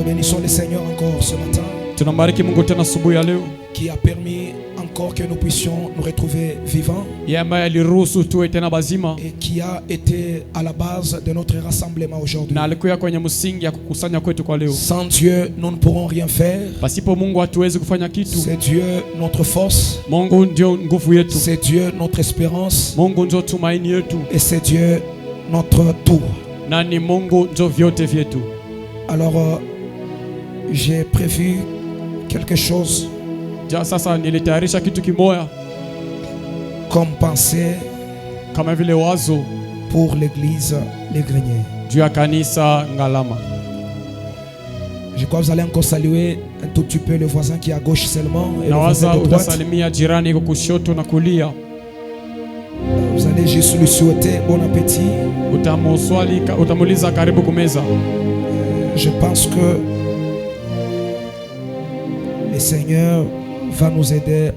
bénissons le Seigneur encore ce matin, Tunambariki Mungu tena asubuhi ya leo, qui a permis encore que nous puissions nous retrouver vivants yeye ambaye aliruhusu tuwe tena bazima et qui a été à la base de notre rassemblement aujourd'hui. na alikuwa kwenye msingi ya kukusanya kwetu kwa leo. Sans Dieu, nous ne pourrons rien faire. Pasipo Mungu hatuwezi kufanya kitu. C'est Dieu notre force, Mungu ndio nguvu yetu, c'est Dieu notre espérance Mungu ndio tumaini yetu, et c'est Dieu notre tout. na ni Mungu ndio vyote vyetu. Alors, j'ai prévu quelque chose Sasa nilitayarisha kitu kimoya comme pensée kama vile wazo pour l'église Les Greniers. juu ya kanisa Ngalama. Je crois que vous allez encore saluer un tout petit peu le voisin qui est à gauche seulement et le Nawaza voisin de droite. utasalimia jirani iko kushoto na kulia. Vous allez juste lui souhaiter bon appétit. Utamuuliza karibu kumeza. Je pense que le Seigneur va nous aider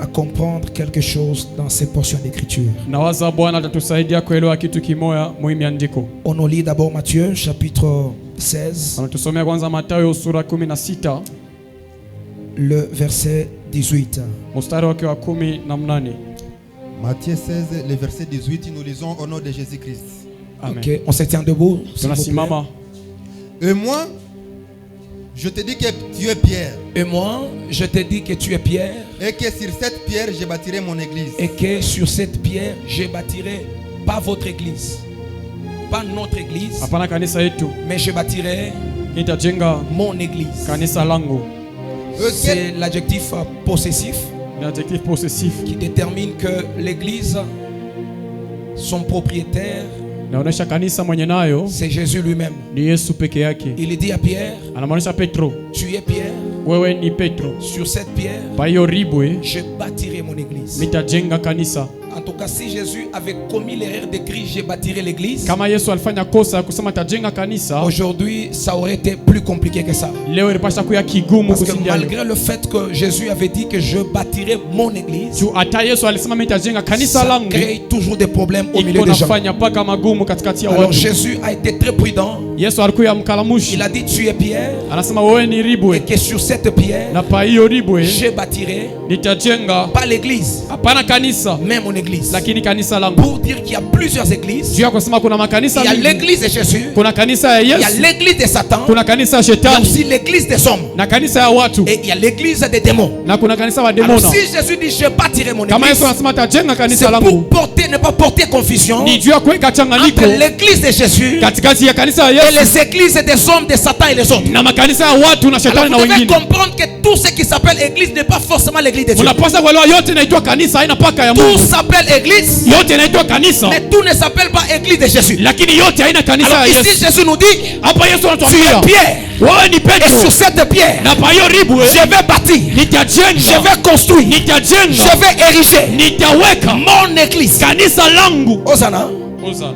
à comprendre quelque chose dans ces portions d'écriture. Nawaza Bwana atatusaidia kuelewa kitu kimoya muhimu ya andiko. On nous lit d'abord Matthieu chapitre 16, Anatusomea kwanza Mathayo sura 16 le verset 18. mstari wake wa 18. Matthieu 16, le verset 18, nous lisons au nom de Jésus-Christ. Amen. Ok, on se tient debout, s'il vous plaît. Tunasimama. Et moi, je te dis que tu es Pierre, Et moi, je te dis que tu es Pierre, et que sur cette pierre, je bâtirai mon église. et que sur cette pierre, je bâtirai pas votre église, pas notre église, Hapana kanisa yetu, mais je bâtirai nitajenga mon église. kanisa langu. C'est l'adjectif possessif Ni adjectif possessif. qui détermine que l'église, son propriétaire, Naonesha kanisa mwenye nayo c'est Jésus lui-même. ni Yesu peke yake. Il dit à Pierre, Anamaanisha Petro, tu es Pierre, wewe ni Petro. sur cette pierre, Pa hiyo ribwe je bâtirai mon église. nitajenga kanisa. En tout cas, si Jésus avait commis l'erreur d'écrire je bâtirai l'église, Kama Yesu alifanya kosa ya kusema tajenga kanisa, aujourd'hui ça aurait été plus compliqué que ça. leo ilipasha kuya kigumu Parce que kushindia. malgré le fait que Jésus avait dit que je bâtirai mon église, Juu hata Yesu alisema mimi nitajenga kanisa ça langu, crée toujours des problèmes au milieu iko des gens. nafanya paka magumu katikati ya Alors watu. Jésus a été très prudent. Yesu alikuwa mkalamushi. Il a dit tu es Pierre, Anasema wewe ni et ribwe, que sur cette pierre, na pa hiyo ribwe je bâtirai nitajenga pas l'église, hapana kanisa, mais mon église. lakini kanisa langu. Pour dire qu'il y a plusieurs églises. Juu ya kusema kuna makanisa Il y a mingi. l'église de Jésus, Kuna kanisa ya il y a Yesu, l'église de Satan, kuna kanisa ya il y a shetani, aussi l'église des hommes, na kanisa ya watu, et il y a l'église des démons. na kuna kanisa wa Alors demona. si Jésus dit je bâtirai mon Kama église, Yesu anasema tajenga c'est kanisa pour langu, porter, ne pas porter confusion ni juu ya kuweka changanyiko entre l'église de Jésus katikati ya kanisa ya et Yesu les églises des hommes, de Satan et les autres. na makanisa ya watu na Alors shetani na vous devez wengine. comprendre que tout ce qui s'appelle église n'est pas forcément l'église de Dieu. Unapaswa kuelewa yote inaitwa kanisa, haina paka ya Tout Mungu. s'appelle église, Yote inaitwa kanisa, mais tout ne s'appelle pas église de Jésus. lakini yote haina kanisa Alors ya ici Yesu. Jésus nous dit, Hapa Yesu tu es anatuambia Pierre, wewe ni et Petro, sur cette pierre, na pa hiyo ribwe je vais bâtir, je nitajenga, vais construire, nitajenga, je vais ériger nitaweka mon église. kanisa langu. Hosanna. Hosanna.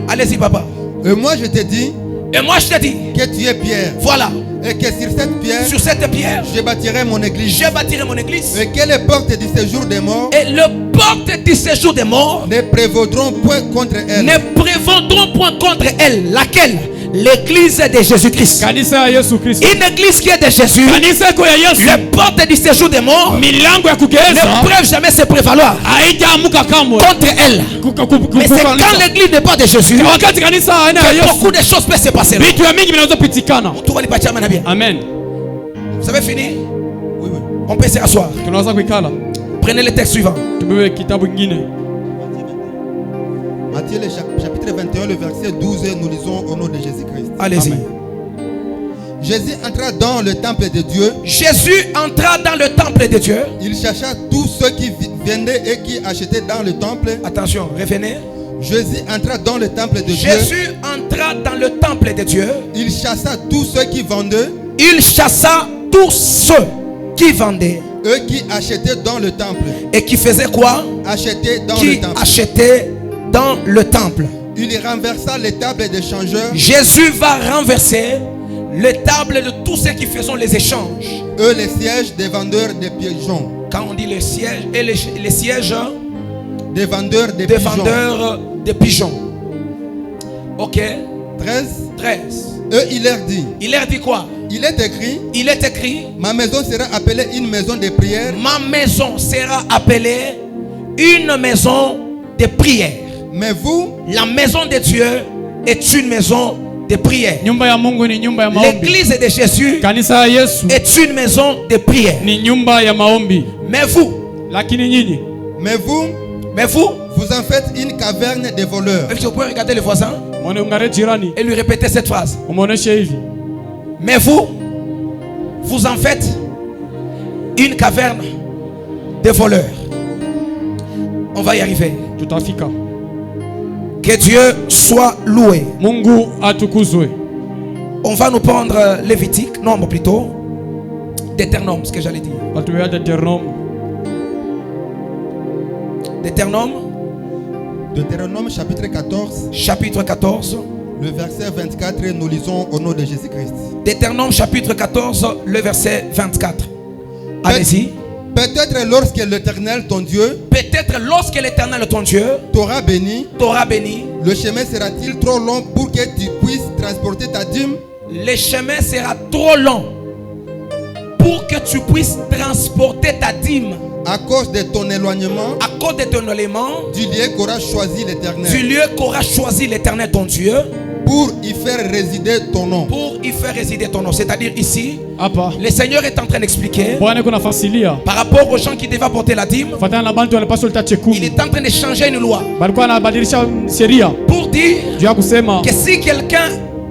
Allez-y papa. Et moi, je te dis Et moi je te dis, que tu es Pierre, voilà, et que sur cette pierre, sur cette pierre, je bâtirai mon église. je bâtirai mon église. Et que les portes du séjour des morts Et le porte du séjour des morts ne prévaudront point contre elle. ne prévendront point contre elle. Laquelle? L'église de Jésus-Christ. Kanisa ya Yesu Kristo. Une église qui est de Jésus. Kanisa iko ya Yesu. Le porte du séjour des morts Milango ya ne kugeuza peuvent jamais se prévaloir haitaamuka kamwe. contre elle. Mais c'est quand l'église n'est pas de Jésus Wakati kanisa haina ya que Yesu, beaucoup de choses peuvent se passer. vitu ya mingi vinaweza pitikana. Tout va bien. Amen. Vous avez fini? Oui, oui. On peut s'asseoir. Tunaweza kuikala. Prenez le texte suivant. Tubebe kitabu kingine. Matthieu le chapitre 21, le verset 12, nous lisons au nom de Jésus-Christ. Allez-y. Amen. Jésus entra dans le temple de Dieu. Jésus entra dans le temple de Dieu. Il chercha tous ceux qui vendaient et qui achetaient dans le temple. Attention, revenez. Jésus entra dans le temple de Dieu. Jésus entra dans le temple de Dieu. Il chassa tous ceux qui vendaient, Il chassa tous ceux qui vendaient eux qui achetaient dans le temple. et qui faisaient quoi? Achetaient dans Qui le temple. achetaient dans le temple. Il renversa les tables des changeurs, Jésus va renverser les tables de tous ceux qui faisaient les échanges. eux les sièges des vendeurs de pigeons. Quand on dit les sièges, et les sièges Des vendeurs de des pigeons. vendeurs de pigeons. Ok. 13. 13. Et il leur dit, Il leur dit quoi? il est écrit, Il est écrit, ma maison sera appelée une maison de prière, ma maison sera appelée une maison de prière. mais vous, La maison de Dieu est une maison de prière. Nyumba ya Mungu ni nyumba ya maombi. L'église de Jésus Kanisa ya Yesu est une maison de prière. ni nyumba ya maombi. Mais vous, Lakini nyinyi mais vous, vous en faites une caverne de voleurs. vous pouvez regarder le voisin mwanungare jirani et lui répéter cette phrase. umuoneshe hivi. Mais vous en faites une caverne de voleurs. On va y arriver. Tutafika. Que Dieu soit loué. Mungu atukuzwe. On va nous prendre Lévitique, Nombre plutôt, Deutéronome, ce que j'allais dire. Batuya Deutéronome. Deutéronome, Deutéronome chapitre 14, chapitre 14. le verset 24, nous lisons au nom de Jésus-Christ. Deutéronome chapitre 14, le verset 24. Allez-y. Peut-être lorsque l'Éternel, ton Dieu, Peut-être lorsque l'Éternel ton Dieu t'aura béni, t'aura béni, le chemin sera-t-il trop long pour que tu puisses transporter ta dîme? le chemin sera trop long pour que tu puisses transporter ta dîme À cause de ton éloignement à cause de ton élément du lieu qu'aura choisi l'Éternel, du lieu qu'aura choisi l'Éternel ton Dieu pour y faire résider ton nom. pour y faire résider ton nom. C'est-à-dire ici, Hapa le Seigneur est en train d'expliquer Bwana kuna fasilia par rapport aux gens qui devaient apporter la dîme. fatana na bantu walipaswa leta Il chekumi. est en train de changer une loi Balikuwa anabadilisha sheria pour dire juu ya kusema que si quelqu'un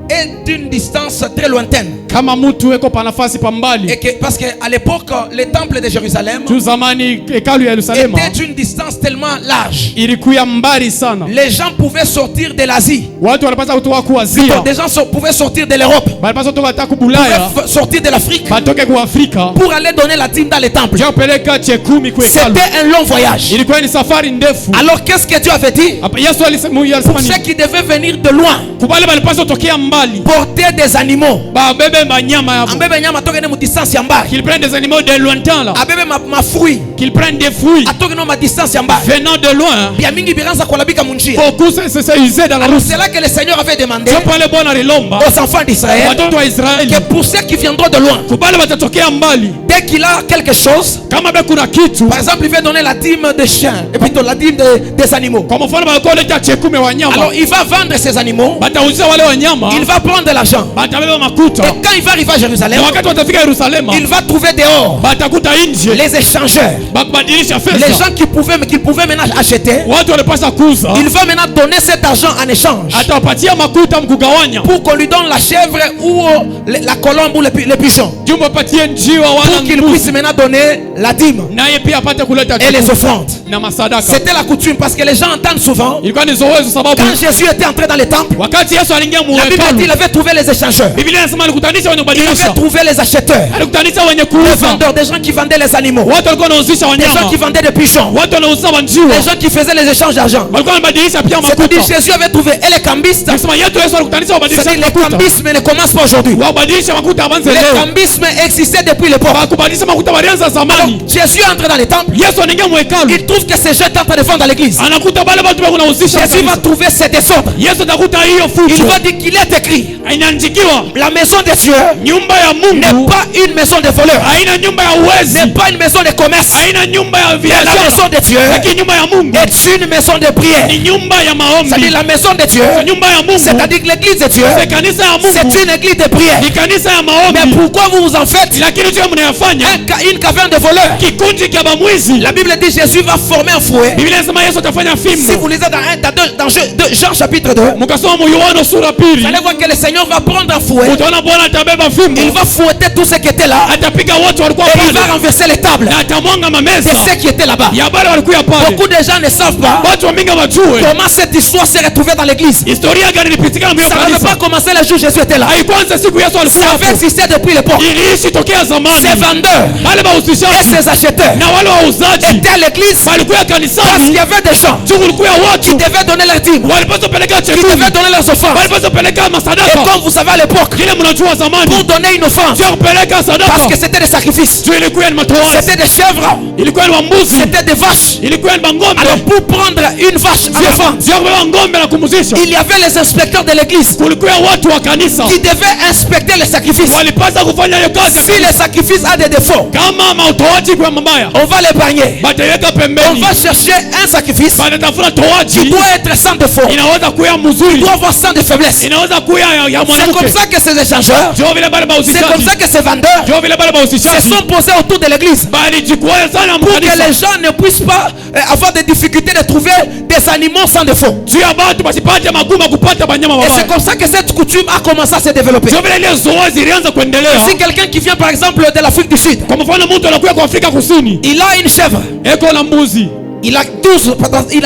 est d'une distance très lointaine, kama mtu eko pa nafasi pa mbali et que, parce qu'à l'époque, le temple de Jérusalem juu zamani hekalu ya Yerusalema était d'une distance tellement large, ilikuya mbali sana. les gens pouvaient sortir de l'Asie, Watu walipaswa kutoka ku Asia, des gens pouvaient sortir de l'Europe, balipaswa kutoka hata ku Bulaya, pouvaient sortir de l'Afrique batoke ku Afrika pour aller donner la dîme dans les temples. juu ya kupeleka chekumi ku hekalu. C'était un long voyage. Ilikuwa ni safari ndefu. Alors qu'est-ce que Dieu avait dit? Hapa Yesu alisema Pour ceux qui devaient venir de loin, kubale balipaswa tokea mbali porter des animaux. babebe banyama yabo, Ambebe nyama toke ne mu distance ya mbali. qu'ils prennent des animaux de lointain là, Abebe ma fruit. qu'ils prennent des fruits Atoke no ma distance ya mbali. venant de loin. Bia mingi biranza kolabika munjia. Beaucoup se user dans la Alors route. c'est là que le Seigneur avait demandé Sio pale Bwana alilomba aux enfants d'Israël watoto wa Israeli que pour ceux qui viendront de loin, kubale watatokea mbali, dès qu'il a quelque chose, kama be kuna kitu par exemple, il veut donner la dîme des chiens et plutôt la dîme des animaux. kwa mfano balikuwa leta chekumi wanyama, Alors il va vendre ces animaux, batauzia wale wanyama, il va prendre l'argent. batabeba makuta, Et quand il va arriver à Jérusalem, na wakati watafika Yerusalema il va trouver dehors batakuta nje les échangeurs, bakubadilisha les fedha. gens qui pouvaient maintenant acheter. Watu walipasa kuuza, Il va maintenant donner cet argent en échange atawapatia makuta mkugawanya, pour qu'on lui donne la chèvre ou la colombe ou les pigeons, jumbo patie njiwa wala pour qu'il puisse mbuzi, maintenant donner la dîme naye pia apate kuleta et les chekumi offrandes. na masadaka. C'était la coutume parce que les gens entendent souvent Ilikuwa ni zoezi sababu quand Jésus était entré dans les temples, wakati Yesu aliingia la Bible dit muhekalu, qu'il avait trouvé les échangeurs, Biblia inasema alikutanisha wenye il avait kubadilisha, trouvé les acheteurs, alikutanisha wenye les kuuza, vendeurs, des gens qui vendaient les animaux, watu walikuwa wanauzisha des gens qui wanyama, vendaient des pigeons, watu wanauza wanjiwa, des gens qui faisaient les échanges d'argent. walikuwa wanabadilisha pia C'est-à-dire makuta. Jésus avait trouvé et les cambistes. Nasema Yesu alikutanisha wabadilisha C'est-à-dire les makuta, cambismes ne commencent pas aujourd'hui. wabadilisha makuta abanze Les leo, cambismes existaient depuis l'époque. bakubadilisha makuta walianza Alors, zamani. Jésus entre dans les temples. Yesu anaingia muhekalu, Il trouve que ces gens sont en train de vendre dans l'église. anakuta bale watu wako wanauzisha Jésus va kanisa. trouver ces désordres. Yesu atakuta hiyo Il fujo, va dire qu'il est écrit. inaandikiwa La maison de Dieu nyumba ya n'est Mungu pas une maison de voleurs. haina nyumba ya uwezi, N'est pas une maison de commerce. haina nyumba ya La biashara, maison de Dieu lakini nyumba ya Mungu est une maison de prière. ni nyumba ya maombi. C'est-à-dire la maison de Dieu. Nyumba ya Mungu C'est-à-dire que l'église de Dieu, c'est kanisa ya Mungu, c'est une église de prière. ni kanisa ya Mais maombi. pourquoi vous vous en faites Lakini sio mnayafanya une caverne de voleurs? kikundi cha bamwizi. La Bible dit Jésus va former un fouet. Biblia inasema Yesu atafanya Si vous fimbo. lisez dans Jean chapitre 2, Mkasoma mu Yohana sura pili, vous allez voir que le Seigneur va prendre un fouet. utaona Bwana atabeba fimbo, Il va fouetter tous ceux qui étaient là. atapiga wote walikuwa Et il va pale renverser les tables na atamwanga de mameza ceux qui étaient là-bas. ya bale walikuwa pale. Beaucoup de gens ne savent pas Watu wa mingi wajue comment cette histoire s'est retrouvée dans l'église. historia gani ilipitikana mbele Ça n'avait pas kanisa. commencé le jour où Jésus était là. Haikuanza siku Yesu alikuwa Ça avait hapo, existé depuis l'époque. iliishi tokea Ces zamani. vendeurs Wale et wahusishaji ces acheteurs na wale wauzaji étaient à l'église walikuwa parce qu'il kanisani, y avait des gens kulikuwa qui watu devaient donner leur dîme, walipaswa peleka qui chekumi, devaient donner leurs offrandes. walipaswa peleka Et sadaka. comme vous savez à l'époque, Vile mnajua zamani. pour donner une offrande, Sio kupeleka sadaka. parce que c'était des sacrifices, Juu ilikuwa ni matoazi. c'était des chèvres, Ilikuwa ni mbuzi. c'était des vaches. Ilikuwa ni ng'ombe. Alors pour prendre une vache à l'offrande, Sio kubeba ng'ombe na kumuzisha. il y avait les inspecteurs de l'église Kulikuwa watu wa kanisa. qui devaient inspecter les sacrifices. Walipaswa kufanya hiyo kazi. Si le sacrifice a des défauts, Kama mautoaji kwa mabaya. on va l'épargner. Bataweka On pembeni. va chercher un sacrifice Banatafuta qui toaji. doit être sans défaut, Inaweza kuya qui mzuri. doit avoir sans de faiblesse. Inaweza kuya ya C'est mwanamke. comme ça que ces échangeurs, Sio vile bale c'est comme bauzishaji. ça que ces vendeurs Sio vile bale se bauzishaji. sont posés autour de l'église Balijikwaa sana pour que mkanisa. les gens ne puissent pas avoir des difficultés de trouver des animaux sans défaut. Juu ya batu basipate magumu kupata banyama Et c'est wabaya. comme ça que cette coutume a commencé à se développer. Sio vile ile zoezi ilianza kuendelea. Si quelqu'un qui vient par exemple de l'Afrique du Sud, Kwa mfano mtu anakuja kwa Afrika Kusini. il a une chèvre, Eko na mbuzi. il a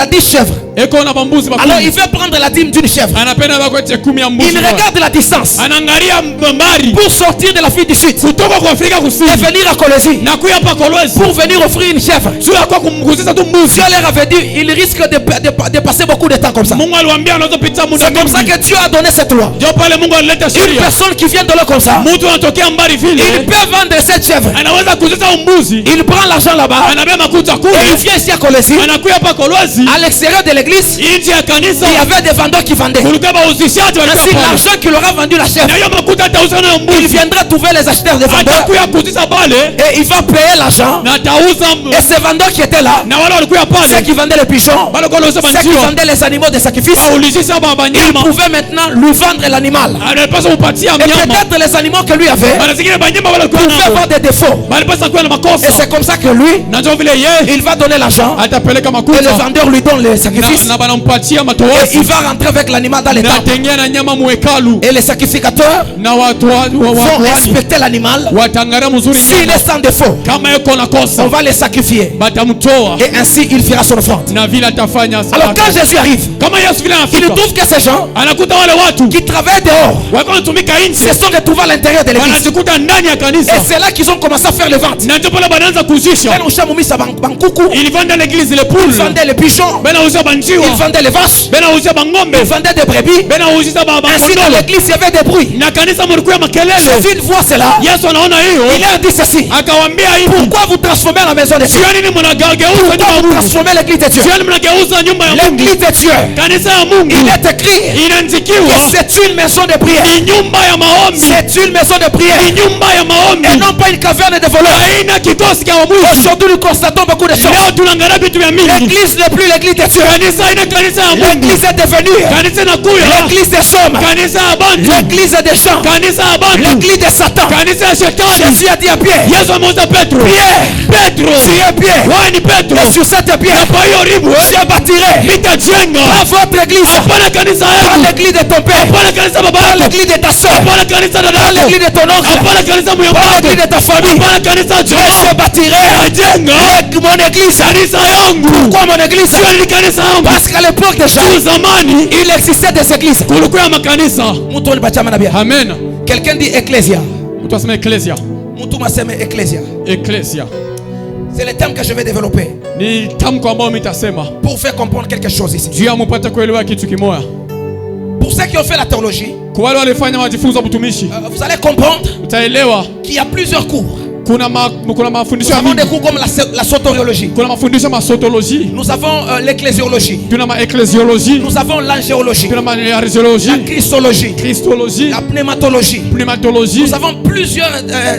10 chèvres. Eko na bambuzi Alors il bakumi. veut prendre la dîme d'une chèvre. Anapenda bakwete 10 ya mbuzi. Il regarde la distance Anaangalia mbari. pour sortir de l'Afrique du Sud Kutoka kwa Afrika et Kusini. venir à Colosie Na kuya hapa Kolwezi. pour venir offrir une chèvre. Sio kwa kumguzisa tu mbuzi. Dieu leur avait dit, il risque de passer beaucoup de temps comme ça. Mungu aliwaambia anaweza pita muda C'est comme ça mwingi. que Dieu a donné cette loi. Ndio pale Mungu alileta Une sheria. personne qui vient de là comme ça, Mtu anatokea mbali il vile. peut vendre cette chèvre. Anaweza kuzisa mbuzi. Il prend l'argent là-bas Anabeba makuta et il kule. vient ici à Colosie. Anakuya hapa Kolwezi. À l'extérieur de l'église, Nje ya kanisa. il y avait des vendeurs qui vendaient. Kulikuwa bauzishaji walikuwa Ainsi, pale. l'argent qu'il aura vendu la chèvre, Na hiyo makuta atauza nayo il mbuzi. viendra trouver les acheteurs des vendeurs Atakuya kuzisa pale et il va payer l'argent. na atauza Et ces vendeurs qui étaient là, na wale walikuwa ceux pale qui vendaient les pigeons, wale kwa wanauza ceux qui banjiwa vendaient les animaux de sacrifice, waulizisha baba ils nyama pouvaient maintenant lui vendre l'animal. anapaswa kupatia Et mnyama peut-être les animaux que lui avait bana zingine banyama wale kwa pouvaient nao avoir des défauts. balipaswa kuwa na Et makosa c'est comme ça que lui, na ndio vile yeye il va donner l'argent atapeleka et le makuta vendeur lui donne les sacrifices. na banampatia Et matoazi il va rentrer avec l'animal dans les na temples. atengea na nyama muhekalu Et les sacrificateurs na watu vont wa inspecter l'animal. watangalia mzuri S'il nyama est sans défaut, kama yuko na on kosa va les sacrifier. batamtoa Et ainsi il fera son offrande. na vile atafanya Alors sadaka. quand Jésus arrive, Kama Yesu vile il anafika trouve que ces gens anakuta wale watu qui travaillent dehors walikuwa wanatumika nje se sont retrouvés à l'intérieur de l'église. wanajikuta ndani ya Et kanisa c'est là qu'ils ont commencé à faire les ventes. na ndio pale banaanza kuzisha Bena usha mumisa bankuku, ili vanda l'église les ils poules vendaient les pigeons, bena uza ils banjiwa vendaient les vaches, bena uza bangombe ils vendaient des brebis. bena uza baba Ainsi dans l'église il y avait des bruits. na kanisa mlikuwa makelele. Jésus voit cela. Yesu anaona hiyo Il leur dit ceci. akawaambia hivi, Pourquoi vous transformez la maison de Dieu? sio nini mnageuza Pourquoi nyumba ya vous Mungu? transformez l'église de Dieu? Sio nini mnageuza nyumba ya Mungu? L'église de Dieu, Kanisa ya Mungu il est écrit que inaandikiwa c'est une maison de prière. ni nyumba ya maombi, C'est une maison de ni prière nyumba ya maombi, et non pas une caverne de voleurs. haina kikosi cha mwizi. Aujourd'hui nous constatons beaucoup de choses. Leo tunaangalia vitu vya mingi. L'église n'est plus l'église de Dieu. Kanisa ina kanisa ya Mungu, L'église est devenue kanisa inakuya l'église des hommes, kanisa ya bantu, l'église des gens, kanisa ya bantu, l'église de Satan. kanisa ya shetani. Jésus a dit à Pierre, Yesu ameuza Petro, Pierre, Petro, tu es Pierre, wewe ni Petro, et sur cette pierre, kwa hiyo ribu je bâtirai nitajenga, pas votre église, hapana kanisa pas yangu, l'église de ton père, hapana kanisa baba pas yako, l'église de ta soeur, hapana kanisa dada pas yako, l'église de ton oncle, hapana kanisa pas mjomba l'église de ta famille. hapana kanisa Mais jamaa, je bâtirai najenga mon église. kanisa yangu. Pourquoi mon église? Sio ni kanisa yangu, Parce qu'à l'époque déjà, tu zamani il existait des églises. kulikuwa makanisa. Mtu alibachama na bia. Amen. Quelqu'un dit ecclésia. Mtu asema ecclesia, Mtu maseme ecclésia. ecclesia C'est le terme que je vais développer ni tamko ambao mitasema pour faire comprendre quelque chose ici. juu ya mpate kuelewa kitu kimoja. Pour ceux qui ont fait la théologie, Kwa wale walifanya majifunzo ya utumishi, vous allez comprendre utaelewa qu'il y a plusieurs cours. kuna Nous mafundisho ya avons des mingi. cours comme la soteriologie. Kuna mafundisho ya sotoloji, Nous avons l'ecclésiologie. tuna ecclesiologie, Nous avons l'angéologie. tuna La arisiologie, christologie. christologie, La pneumatologie. pneumatologie. Nous avons plusieurs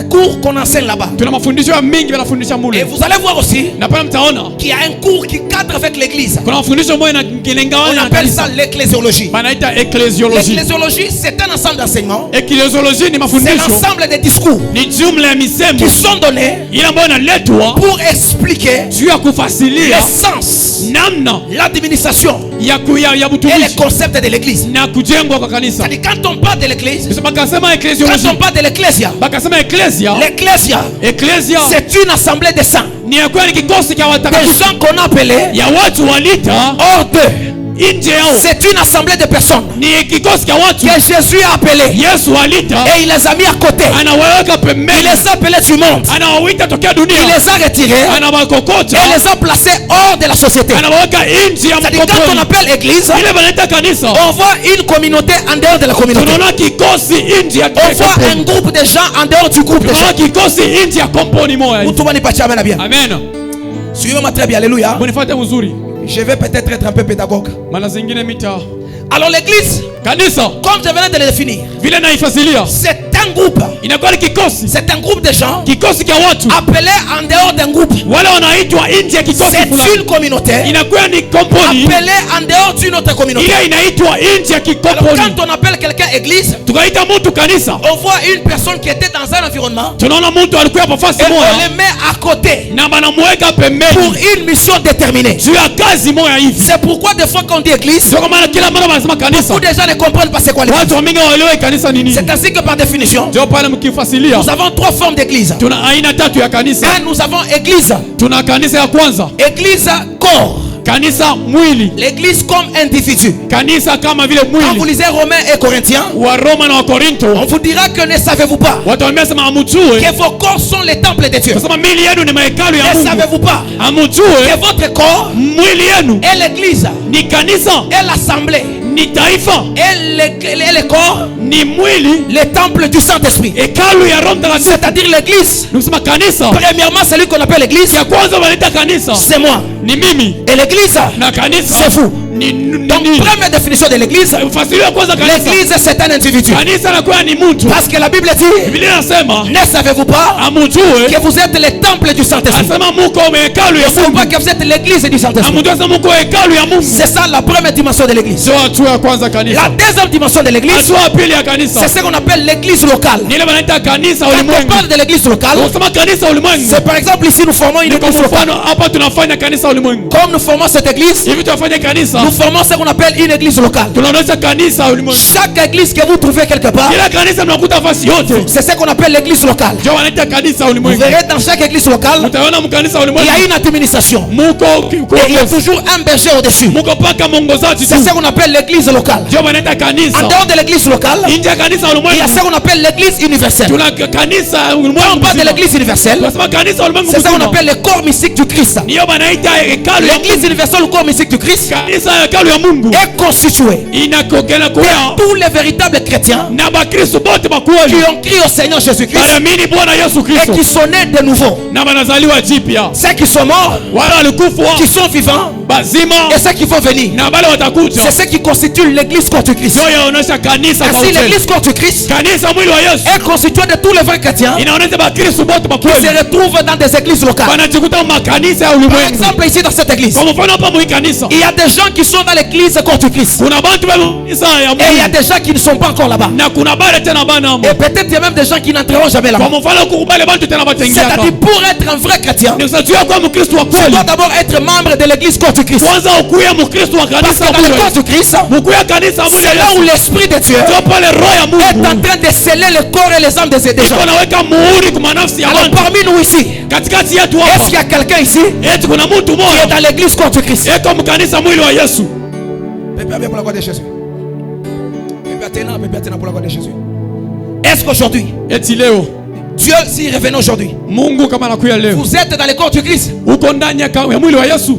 cours qu'on enseigne là-bas. Tuna mafundisho ya mingi wanafundisha Et mule. vous allez voir aussi Na pale mtaona qu'il y a un cours qui cadre avec l'église. kuna mafundisho moja On inalengawana na appelle ça kanisa. l'ecclésiologie. Banaita ecclesiologie. L'ecclésiologie, c'est un ensemble d'enseignements. Ecclesiologie ni C'est mafundisho, l'ensemble des discours ni jumla ya misemo qui sont donnés ile ambayo inaletwa pour expliquer juu ya kufasilia l'essence, namna l'administration ya et les butumishi concepts de l'église. na kujengwa kwa kanisa. C'est-à-dire quand on parle de l'église, Sasa bakasema quand ecclesiologie, on parle de l'ecclésia, bakasema ecclesia, l'ecclésia, ecclesia c'est une assemblée de saints, ni ya kweli kikosi cha des watakatifu gens qu'on appelait ya watu walita hors d'eux. nje yao C'est une assemblée de personnes ni kikosi cha watu que Jésus a appelé. Yesu alita Et il les a mis à côté. anawaweka Il pembeni, les a appelés du monde. anawawita tokea Il dunia, les a retirés. anawakokota, Et les a placés hors de la société. anawaweka nje ya C'est-à-dire, quand on mkokoni. appelle église, Ile wanaita kanisa, on voit une communauté en dehors de la communauté. tunaona kikosi nje ya On voit un komponi, groupe de gens en dehors du groupe de gens. tunaona kikosi nje ya komponi moja. Mtu wanipatie amen bien. Amen. Suivez-moi très bien. Alléluia. Munifuate mzuri. Je vais peut-être être un peu pédagogue. Mara zingine mita Alors l'église, kanisa comme je venais de le définir, vile naifasilia c'est un groupe. inakuwa ni kikosi, C'est un groupe de gens kikosi cha watu appelés en dehors d'un groupe. wale wanaitwa nje ya kikosi C'est fulani, une communauté inakuwa ni komponi appelée en dehors d'une autre communauté. ile inaitwa nje ya Alors kikomponi. quand on appelle quelqu'un église, Tukaita mtu kanisa, on voit une personne qui était dans un environnement tunaona mtu alikuwa hapo fasi et on moja le met à côté na banamweka pour pembeni une mission déterminée. juu ya kazi moja hivi. C'est pourquoi des fois quand on dit église, Sio kwa maana kila mara wanasema kanisa, beaucoup de gens ne comprennent pas c'est quoi l'église. watu wamingi waelewe kanisa ni nini. C'est ainsi que par définition, Ndio pale mkifasilia, nous avons trois formes d'église. tuna aina tatu ya kanisa. Un, nous avons église. Tuna kanisa ya kwanza, Église corps. kanisa mwili, L'église comme individu. kanisa kama vile Quand vous mwili. lisez Romains et Corinthiens, Wa Roma na wa Korinto on vous dira que ne savez-vous pas watu wamesema amujue que vos corps sont les temples de Dieu. kusema mili yenu ni mahekalu ya Ne Mungu. savez-vous pas Amujue que votre corps mwili yenu est l'église, ni kanisa, est l'assemblée, ni taifa, est le corps, ni mwili, les temples du Saint-Esprit. hekalu ya Roho Mtakatifu. C'est-à-dire l'église. Nikusema kanisa Premièrement, celui qu'on appelle l'église, ya kwanza wanaita kanisa c'est moi. ni mimi, Et l'église, na kanisa c'est vous. ni Donc, nini? première définition de l'église, Ufasiri wa kwanza kanisa, l'église c'est un individu. kanisa nakuwa ni mtu. Parce que la Bible dit, Biblia inasema ne savez-vous pas amujue, que vous êtes les temples du Saint-Esprit? asema muko hekalu ya Ne savez Mungu, pas que vous êtes l'église du Saint-Esprit? amujue asema muko hekalu ya Mungu. C'est ça la première dimension de l'église. Sio hatua ya kwanza La kanisa. deuxième dimension de l'église, Hatua ya pili ya kanisa c'est ce qu'on appelle l'église locale. ni ile wanaita kanisa Quand on ulimwengu. parle de l'église locale, Unasema kanisa ulimwengu, c'est par exemple ici nous formons une ni kwa église locale. mfano hapa tunafanya kanisa ulimwengu. Comme nous formons cette église, Hivi tunafanya kanisa, nous formons ce qu'on appelle une église locale. tunaonesha kanisa ulimwengu. Chaque église que vous trouvez quelque part, Kila kanisa mnakuta fasi yote, c'est ce qu'on appelle l'église locale. ndio wanaita kanisa Vous ulimwengu. verrez dans chaque église locale, Mtaona mkanisa il y ulimwengu a une administration. muko Et il y a toujours un berger au-dessus. muko paka mwongozaji C'est tu, ce qu'on appelle l'église locale. ndio wanaita kanisa. En dehors de l'église locale, Nje ya kanisa il y a ulimwengu ce qu'on appelle l'église universelle. tuna kanisa Quand on ulimwengu parle de mzima. l'église universelle, Tunasema kanisa ulimwengu c'est ce qu'on mzima. appelle le corps mystique du Christ. Ndio wanaita hekalu ya L'église Mungu. universelle, le corps mystique du Christ, Kanisa ya hekalu ya Mungu est constitué inakokena kuya de tous les véritables chrétiens na bakristo bote qui bakweli ont crié au Seigneur Jésus-Christ wanaamini Bwana Yesu et Kristo qui sont nés de nouveau. na wanazaliwa jipya, Ceux qui sont morts, wale walikufa qui sont vivants bazima et ceux qui vont venir. na wale watakuja. C'est ce qui constitue l'église corps du Christ. Ndio yaonesha kanisa kwa Ainsi, ukweli. l'église corps du Christ Kanisa mwili wa Yesu est constituée de tous les vrais chrétiens inaonesha bakristo bote qui se bakweli retrouvent dans des églises locales. wanajikuta makanisa ya Par ulimwengu. exemple, ici dans cette église, Kwa mfano hapa mwi kanisa il y a des gens qui sont dans l'église corps du Christ kuna bantu ba kanisa ya et il y a Mungu des gens qui ne sont pas encore là-bas. na kuna bale tena bana Et peut-être il y a même des gens qui n'entreront jamais là-bas. kwa mfano kukubali bantu tena bataingia C'est-à-dire, pour être un vrai chrétien, ni kusajua kwa mkristo wa tu kweli dois d'abord être membre de l'église corps du Christ. kwanza ukuya mkristo wa Parce kanisa que dans le corps mwili du Christ, mkuya kanisa mwili c'est là où ya l'Esprit de Dieu ndio pale roho ya est Mungu en train de sceller le corps et les âmes des gens. wanaweka muhuri kwa nafsi ya Alors watu parmi nous ici, katikati yetu est-ce qu'il y hapa. a quelqu'un ici Eti kuna mtu qui est mmoja dans l'église corps du Christ? eko mkanisa mwili wa Yesu. Pépé, pour la gloire de Jésus. Pépé, attends, pour la gloire de Jésus. Est-ce qu'aujourd'hui, Eti leo Dieu, s'il revenait aujourd'hui, Mungu kama anakuya leo vous êtes dans le corps du Christ? uko ndani ya mwili wa Yesu,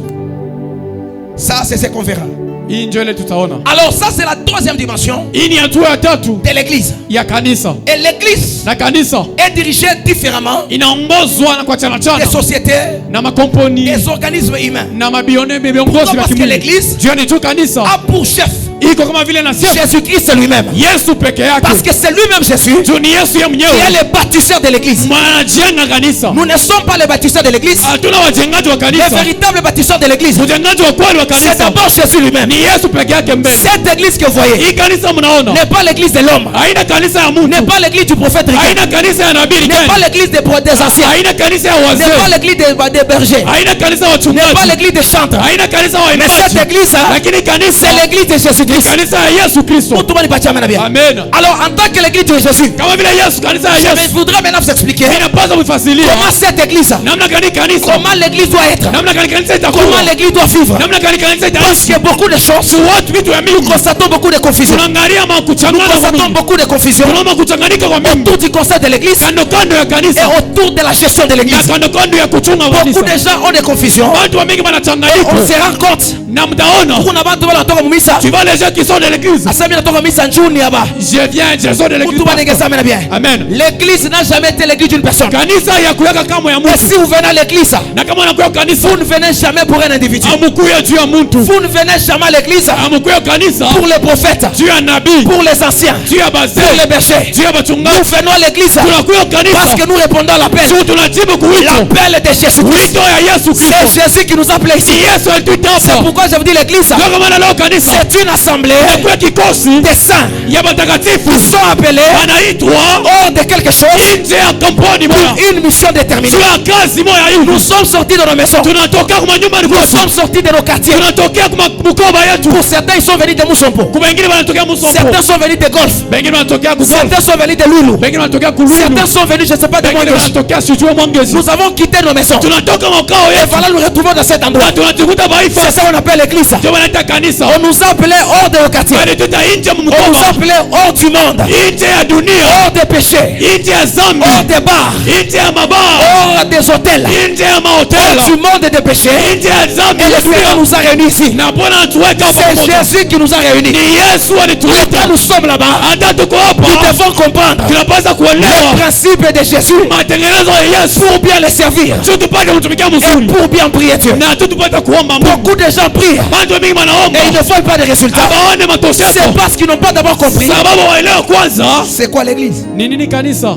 Ça, c'est ce qu'on verra. hii ndio ile tutaona. Alors ça, c'est la troisième dimension Hii ni hatua ya tatu de l'église. ya kanisa, Et l'église na kanisa est dirigée différemment inaongozwa na kwa chana des chana sociétés, na makomponi des organismes humains. na mabionde viongozi Pourquoi? wa Parce que kimwili. l'église Juu ni tu kanisa a pour chef iko kama vile na sio Jésus-Christ lui-même. Yesu peke yake. Parce que c'est lui-même Jésus Juu ni Yesu yeye qui est mwenyewe le bâtisseur de l'église. mwanajenga kanisa. Nous ne sommes pas les bâtisseurs de l'église. Hatuna wajengaji wa Les kanisa. véritables bâtisseurs de l'église, Mjengaji wa kweli wa c'est kanisa d'abord Jésus lui-même. ni Yesu peke yake mbele. Cette église que vous voyez Hii kanisa mnaona n'est pas l'église de l'homme, haina kanisa ya n'est mtu, pas l'église du prophète Rigaud, haina kanisa ya nabii n'est pas Rigaud, l'église des anciens, haina kanisa ya n'est pas wazee, l'église des bergers, haina kanisa ya n'est pas wachungaji, l'église des chantres. haina kanisa ya Mais cette waimbaji, église, lakini kanisa c'est l'église de Jésus-Christ. Christ. Kanisa ya Yesu Kristo. Tout le monde dit amen bien. Amen. Alors en tant que l'église de Jésus, Kama vile Yesu, kanisa ya je Yesu. voudrais maintenant vous expliquer Ninapaswa kufasilia comment cette église, namna gani kanisa, comment l'église doit être, namna gani kanisa itakuwa, comment l'église doit vivre. namna gani kanisa Parce itaishi. qu'il y a beaucoup de choses. Watu vitu ya Nous mingi. constatons beaucoup de confusion. Tunaangalia Nous makuchangana kwa constatons mingi. beaucoup de confusion Tunaona kuchanganyika kwa mingi. autour du concept de l'église Kando kando ya et kanisa. autour de la gestion de Na l'église. kando kando ya kuchunga Beaucoup de kanisa. gens ont des confusions. Watu wa mingi On wanachanganyika. se rend compte. Na mtaona. Kuna watu wanatoka mumisa. Tu vois les gens qui sont de l'église. Asa mimi natoka misa njuni hapa. Je viens, je sors de l'église. Mtu banengeza amena bien. Amen. L'église n'a jamais été l'église d'une personne. Kanisa ya kuyaka kama ya Et mtu. si vous venez à l'église, Na kama unakuwa kanisa, vous ne venez jamais pour un individu. amukuye juu ya mtu. Vous ne venez jamais à l'église Amukuye kanisa pour les prophètes, juu ya nabii, pour les anciens, juu ya pour les bazee, bergers. juu ya Nous bachungaji. venons à l'église Tunakuya parce kanisa que nous répondons à l'appel. juu tunajibu kuwito. L'appel de Jésus-Christ. Wito ya Yesu C'est Kristo. Jésus qui nous appelle ici. Yesu alituita C'est hapa. pourquoi je vous dis l'église, Ndio kwa maana leo kanisa c'est une assemblée kwa kikosi des saints ya qui watakatifu sont appelés wanaitwa hors de quelque chose nje ya kampuni moja, pour une mission déterminée. juu ya kazi moja hivi. Nous sommes sortis de nos maisons. Tunatoka kwa nyumbani Nous kwetu, sommes sortis de nos quartiers. tunatokea kwa mkoba yetu. Pour certains, ils sont venus de Moussompo. Kwa wengine wanatokea Musompo, Certains sont venus de Golf. wengine wanatokea Kugoma, Certains sont venus de Loulou. wengine wanatokea Kululu, Certains sont venus, je ne sais pas, de wengine Mwangeshi. wanatokea sijui Mwangezi. Nous avons quitté nos maisons. Tunatoka makao Et yetu voilà, nous retrouvons dans cet endroit. na tunajikuta C'est baifa, ça qu'on appelle l'église. ndio wanaita kanisa. On nous a appelés hors de nos quartiers. Walituita nje On nous a mkoba, appelés hors du monde. nje ya dunia, Hors des péchés. nje ya zambi, Hors des bars. nje ya mabaa, Hors des hôtels. nje ya Hors mahotela, du monde des péchés. nje ya zambi Et ya le Seigneur dunia. nous a réunis ici. Na Bwana anatuweka hapa C'est pamoja. Jésus qui nous a réunis. Ni Yesu Quand alituita. nous sommes là-bas, Hata tuko nous hapa devons comprendre tunapaswa le kuelewa principe de Jésus matengenezo ya Yesu pour bien le servir tu tupate kumtumikia et mzuri pour bien prier Dieu. na tu tupate kuomba Mungu. Beaucoup de gens prient Watu wengi wanaomba et ils ne voient pas de résultats. hawaone C'est matokeo parce qu'ils n'ont pas d'abord compris. sababu waelewa kwanza C'est quoi l'église? ni nini kanisa.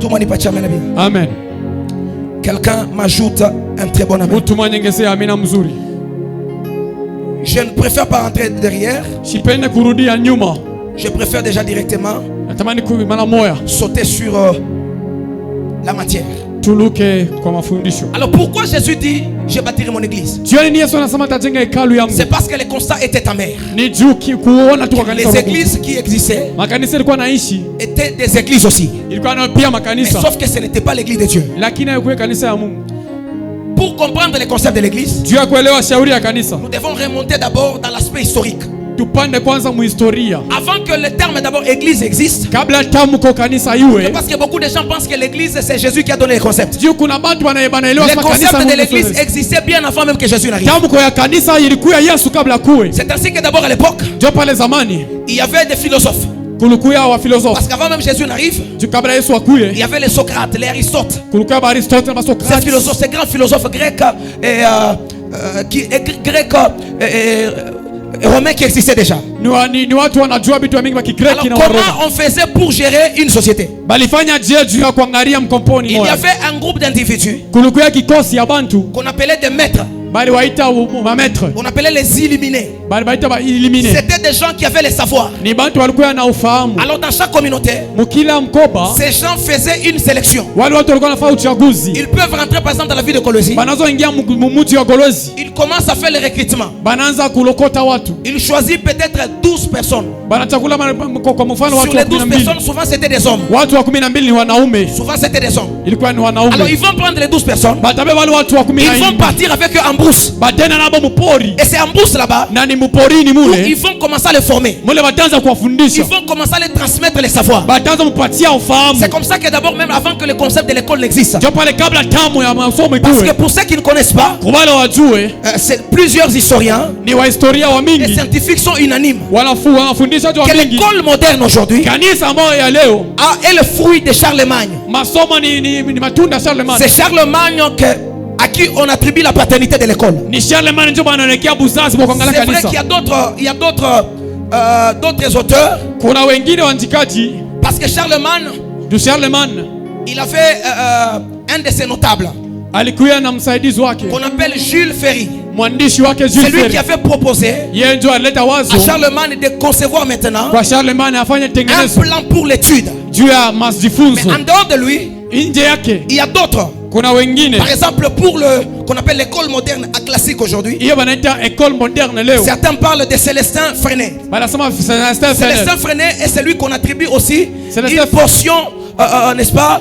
Tout le monde n'est pas tchamé, bien. Amen. Quelqu'un m'ajoute un très bon amen. Mtu mwenyengezea amina mzuri. Je ne préfère pas rentrer derrière. Sipende kurudia nyuma, Je préfère déjà directement natamani mara moya sauter sur la matière. tuluke kwa mafundisho. Alors pourquoi Jésus dit je bâtirai mon église? Jioni ni Yesu anasema atajenga hekalu yangu. C'est parce que le constat était amer. Ni juu kuona tu kwa kanisa. Les églises qui existaient Makanisa ilikuwa naishi, étaient des églises aussi. ilikuwa na pia Mais makanisa, sauf que ce n'était pas l'église de Dieu. lakini haikuwa kanisa ya Mungu. Pour comprendre le concept de l'église, Juu ya kuelewa shauri ya kanisa, nous devons remonter d'abord dans l'aspect historique. tupande kwanza muhistoria Avant que le terme d'abord église existe, kabla tamko kanisa iwe. parce que beaucoup de gens pensent que l'église c'est Jésus qui a donné le concept. Juu kuna bantu banaelewa Le kama kanisa concept de Mungu l'église sasa. existait bien avant même que Jésus n'arrive. Tamko ya kanisa ilikuwa Yesu kabla kuwe. C'est ainsi que d'abord à l'époque, Juu pale zamani il y avait des philosophes. kulikuwa wa filosofi. Parce qu'avant même Jésus n'arrive, Juu kabla Yesu il akuye y avait les Socrates, les Aristotes. kulikuwa ba Aristotle na Ces Socrates. philosophes, ces grands philosophes grecs et romains qui existaient déjà. Ni watu wanajua vitu mingi vya Kigreki Alors na Waroma. comment on faisait pour gérer une société? Balifanya je juu ya kuangalia mkomponi Il y moja. avait un groupe d'individus Kulikuwa kikosi ya bantu qu'on appelait des maîtres. bali waita mametre, On appelait les illuminés. bali waita ba elimine. C'était des gens qui avaient le savoir. Ni bantu walikuwa na ufahamu. Alors dans chaque communauté, Mukila mkoba ces gens faisaient une sélection. wale watu walikuwa wanafanya uchaguzi. Ils peuvent rentrer par exemple dans la ville de Colosie. Banazo ingia mumuji wa Golozi. Ils commencent à faire le recrutement. Banaanza kulokota watu. Ils choisissent peut-être 12 personnes. Banachagula kwa mfano Sur watu les wa 12 12. personnes, souvent c'était des hommes. Watu wa 12 ni wanaume. Souvent c'était des hommes. Ilikuwa ni Alors wanaume. ils vont prendre les 12 personnes. Batabe wale watu wa Ils vont 12. partir avec eux en brousse. Batena nabo mupori. Et c'est en brousse là-bas Na ni muporini où mule. ils vont commencer à les former. Mule batanza Ils kuwafundisha. vont commencer à les transmettre les savoirs. Batanza mupatia ufahamu. C'est comme ça que d'abord, même avant que le concept de l'école n'existe. Ndio pale kabla tamu ya masomo Parce que ikuwe. pour ceux qui ne connaissent pas, Kubale wajue c'est plusieurs historiens ni wahistoria wa et mingi scientifiques sont unanimes wanafundishaji wa que mingi. l'école moderne aujourd'hui Kanisa ambayo ya leo est le fruit de Charlemagne. masomo ni matunda Charlemagne. C'est Charlemagne à qui on attribue la paternité de l'école. Ni Charlemagne ndio banaelekea buzazi kwa kuangalia C'est vrai kanisa. qu'il y a d'autres auteurs, Kuna wengine waandikaji parce que Charlemagne, du Charlemagne il avait un de ses notables alikuwa na msaidizi wake qu'on appelle Jules Ferry. mwandishi wake C'est Jules lui qui Ferry. avait proposé Yeye ndio alileta wazo à Charlemagne de concevoir maintenant kwa Charlemagne afanye un tengenezo plan pour l'étude. juu ya Mais majifunzo. en dehors de lui, Nje yake il y a d'autres Kuna wengine Par exemple, pour le qu'on appelle l'école moderne à classique aujourd'hui, hiyo wanaita école moderne leo. certains parlent de Célestin Freinet. Wanasema Célestin Célestin Freinet est celui qu'on attribue aussi Célestin une portion, n'est-ce pas,